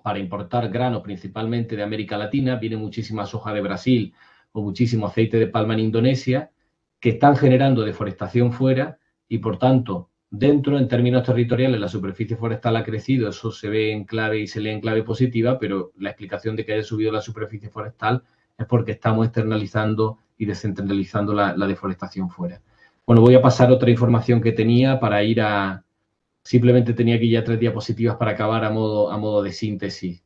Speaker 2: para importar grano principalmente de América Latina. Viene muchísima soja de Brasil o muchísimo aceite de palma en Indonesia, que están generando deforestación fuera y, por tanto, dentro, en términos territoriales, la superficie forestal ha crecido. Eso se ve en clave y se lee en clave positiva, pero la explicación de que haya subido la superficie forestal es porque estamos externalizando y descentralizando la deforestación fuera. Bueno, voy a pasar otra información que tenía para ir a... Simplemente tenía aquí ya 3 diapositivas para acabar a modo de síntesis,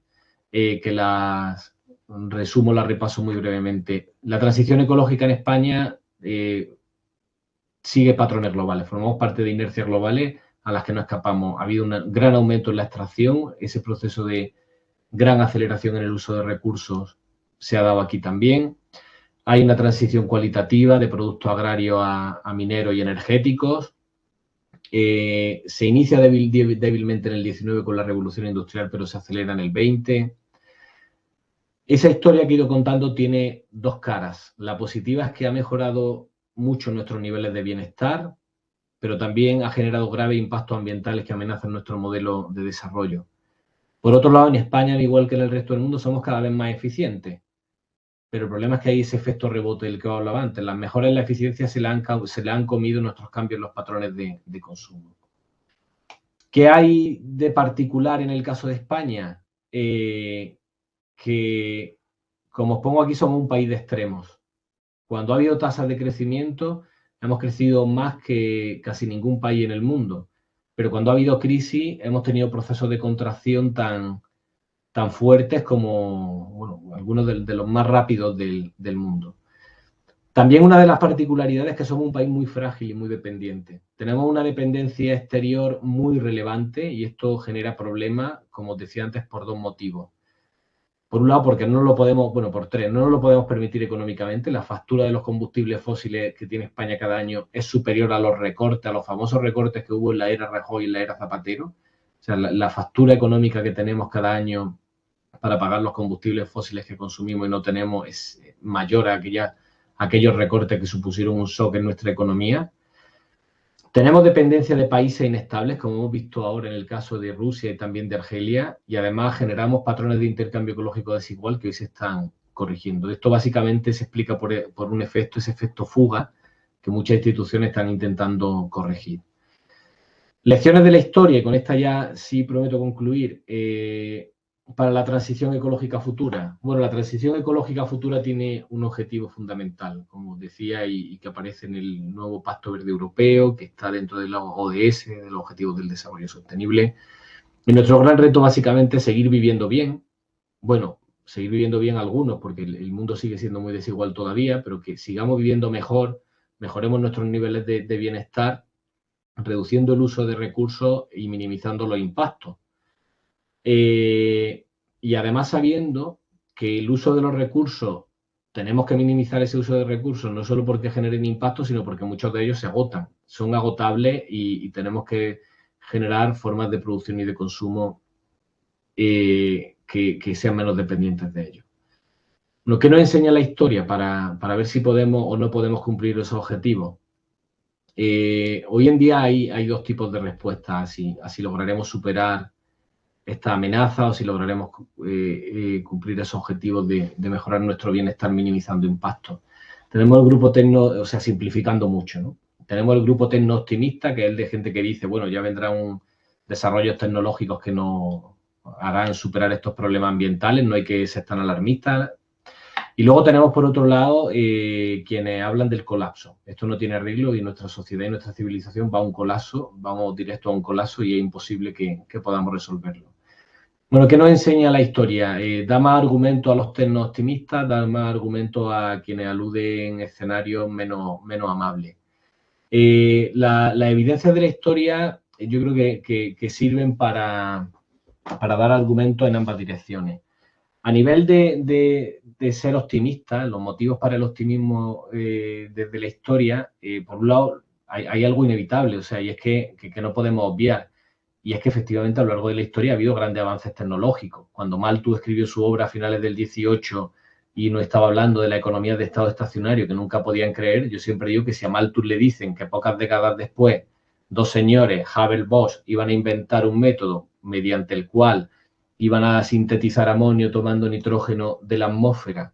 Speaker 2: que las resumo, las repaso muy brevemente. La transición ecológica en España sigue patrones globales. Formamos parte de inercias globales a las que no escapamos. Ha habido un gran aumento en la extracción. Ese proceso de gran aceleración en el uso de recursos se ha dado aquí también. Hay una transición cualitativa de productos agrarios a mineros y energéticos. Se inicia débilmente en el 19 con la revolución industrial, pero se acelera en el 20. Esa historia que he ido contando tiene 2 caras. La positiva es que ha mejorado mucho nuestros niveles de bienestar, pero también ha generado graves impactos ambientales que amenazan nuestro modelo de desarrollo. Por otro lado, en España, al igual que en el resto del mundo, somos cada vez más eficientes. Pero el problema es que hay ese efecto rebote del que os hablaba antes. Las mejoras en la eficiencia se le han comido nuestros cambios en los patrones de consumo. ¿Qué hay de particular en el caso de España? Que, como os pongo aquí, somos un país de extremos. Cuando ha habido tasas de crecimiento, hemos crecido más que casi ningún país en el mundo. Pero cuando ha habido crisis, hemos tenido procesos de contracción tan fuertes como, bueno, algunos de los más rápidos del mundo. También una de las particularidades es que somos un país muy frágil y muy dependiente. Tenemos una dependencia exterior muy relevante y esto genera problemas, como os decía antes, por 2 motivos. Por un lado, porque no lo podemos, bueno, por 3, no nos lo podemos permitir económicamente. La factura de los combustibles fósiles que tiene España cada año es superior a los recortes, a los famosos recortes que hubo en la era Rajoy y en la era Zapatero. O sea, la factura económica que tenemos cada año para pagar los combustibles fósiles que consumimos y no tenemos es mayor a aquellos recortes que supusieron un shock en nuestra economía. Tenemos dependencia de países inestables, como hemos visto ahora en el caso de Rusia y también de Argelia, y además generamos patrones de intercambio ecológico desigual que hoy se están corrigiendo. Esto básicamente se explica por un efecto, ese efecto fuga, que muchas instituciones están intentando corregir. Lecciones de la historia, y con esta ya sí prometo concluir. para la transición ecológica futura? Bueno, la transición ecológica futura tiene un objetivo fundamental, como os decía, y que aparece en el nuevo Pacto Verde Europeo, que está dentro de los ODS, de los Objetivos del Desarrollo Sostenible. Y nuestro gran reto básicamente es seguir viviendo bien. Bueno, seguir viviendo bien algunos, porque el mundo sigue siendo muy desigual todavía, pero que sigamos viviendo mejor, mejoremos nuestros niveles de bienestar, reduciendo el uso de recursos y minimizando los impactos. Y además sabiendo que el uso de los recursos, tenemos que minimizar ese uso de recursos, no solo porque generen impacto, sino porque muchos de ellos se agotan, son agotables y tenemos que generar formas de producción y de consumo que sean menos dependientes de ellos. Lo que nos enseña la historia para ver si podemos o no podemos cumplir esos objetivos. Hoy en día hay dos tipos de respuestas, así lograremos superar esta amenaza o si lograremos cumplir esos objetivos de mejorar nuestro bienestar minimizando impactos. Tenemos el grupo tecno, o sea, simplificando mucho, ¿no? Tenemos el grupo tecno optimista, que es el de gente que dice, bueno, ya vendrán desarrollos tecnológicos que nos harán superar estos problemas ambientales, no hay que ser tan alarmistas. Y luego tenemos, por otro lado, quienes hablan del colapso. Esto no tiene arreglo y nuestra sociedad y nuestra civilización va a un colapso, vamos directo a un colapso y es imposible que podamos resolverlo. Bueno, ¿qué nos enseña la historia? Da más argumentos a los tecno-optimistas, da más argumentos a quienes aluden escenarios menos amables. La evidencia de la historia yo creo que sirven para dar argumentos en ambas direcciones. A nivel de ser optimista, los motivos para el optimismo desde la historia, por un lado, hay algo inevitable, o sea, y es que no podemos obviar. Y es que efectivamente a lo largo de la historia ha habido grandes avances tecnológicos. Cuando Malthus escribió su obra a finales del 18 y nos estaba hablando de la economía de estado estacionario que nunca podían creer, yo siempre digo que si a Malthus le dicen que pocas décadas después dos señores, Haber-Bosch, iban a inventar un método mediante el cual iban a sintetizar amonio tomando nitrógeno de la atmósfera,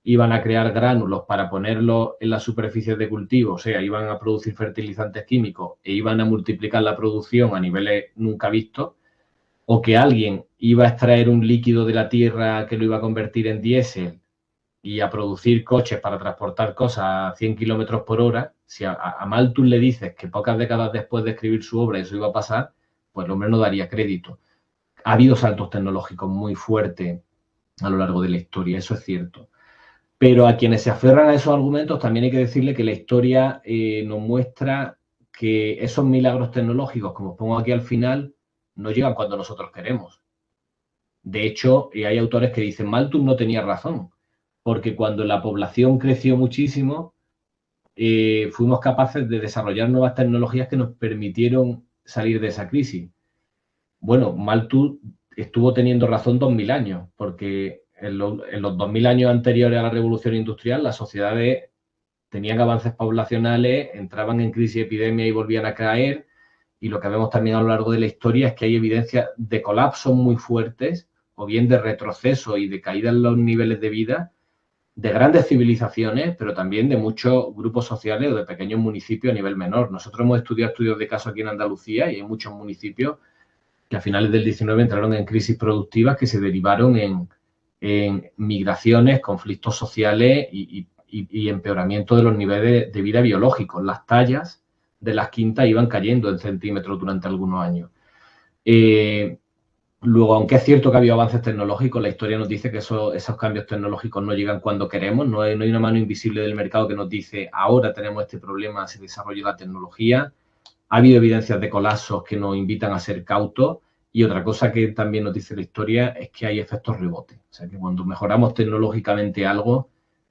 Speaker 2: iban a crear gránulos para ponerlos en las superficies de cultivo, o sea, iban a producir fertilizantes químicos e iban a multiplicar la producción a niveles nunca vistos, o que alguien iba a extraer un líquido de la tierra que lo iba a convertir en diésel y a producir coches para transportar cosas a 100 kilómetros por hora, si a Malthus le dices que pocas décadas después de escribir su obra eso iba a pasar, pues el hombre no daría crédito. Ha habido saltos tecnológicos muy fuertes a lo largo de la historia, eso es cierto. Pero a quienes se aferran a esos argumentos también hay que decirle que la historia nos muestra que esos milagros tecnológicos, como os pongo aquí al final, no llegan cuando nosotros queremos. De hecho, hay autores que dicen, Malthus no tenía razón, porque cuando la población creció muchísimo, fuimos capaces de desarrollar nuevas tecnologías que nos permitieron salir de esa crisis. Bueno, Malthus estuvo teniendo razón 2000 años, porque en los 2000 años anteriores a la revolución industrial, las sociedades tenían avances poblacionales, entraban en crisis epidemia y volvían a caer, y lo que vemos también a lo largo de la historia es que hay evidencias de colapsos muy fuertes, o bien de retroceso y de caída en los niveles de vida, de grandes civilizaciones, pero también de muchos grupos sociales o de pequeños municipios a nivel menor. Nosotros hemos estudiado estudios de caso aquí en Andalucía y hay muchos municipios que a finales del 19 entraron en crisis productivas que se derivaron en migraciones, conflictos sociales y empeoramiento de los niveles de vida biológicos. Las tallas de las quintas iban cayendo en centímetros durante algunos años. Luego, aunque es cierto que ha habido avances tecnológicos, la historia nos dice que esos cambios tecnológicos no llegan cuando queremos, no hay una mano invisible del mercado que nos dice ahora tenemos este problema, se desarrolla la tecnología. Ha habido evidencias de colapsos que nos invitan a ser cautos y otra cosa que también nos dice la historia es que hay efectos rebote. O sea, que cuando mejoramos tecnológicamente algo,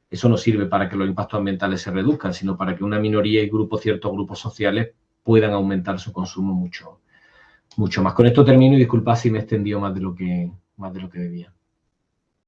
Speaker 2: eso no sirve para que los impactos ambientales se reduzcan, sino para que una minoría y ciertos grupos sociales puedan aumentar su consumo mucho más. Con esto termino y disculpad si me he extendido más de lo que debía.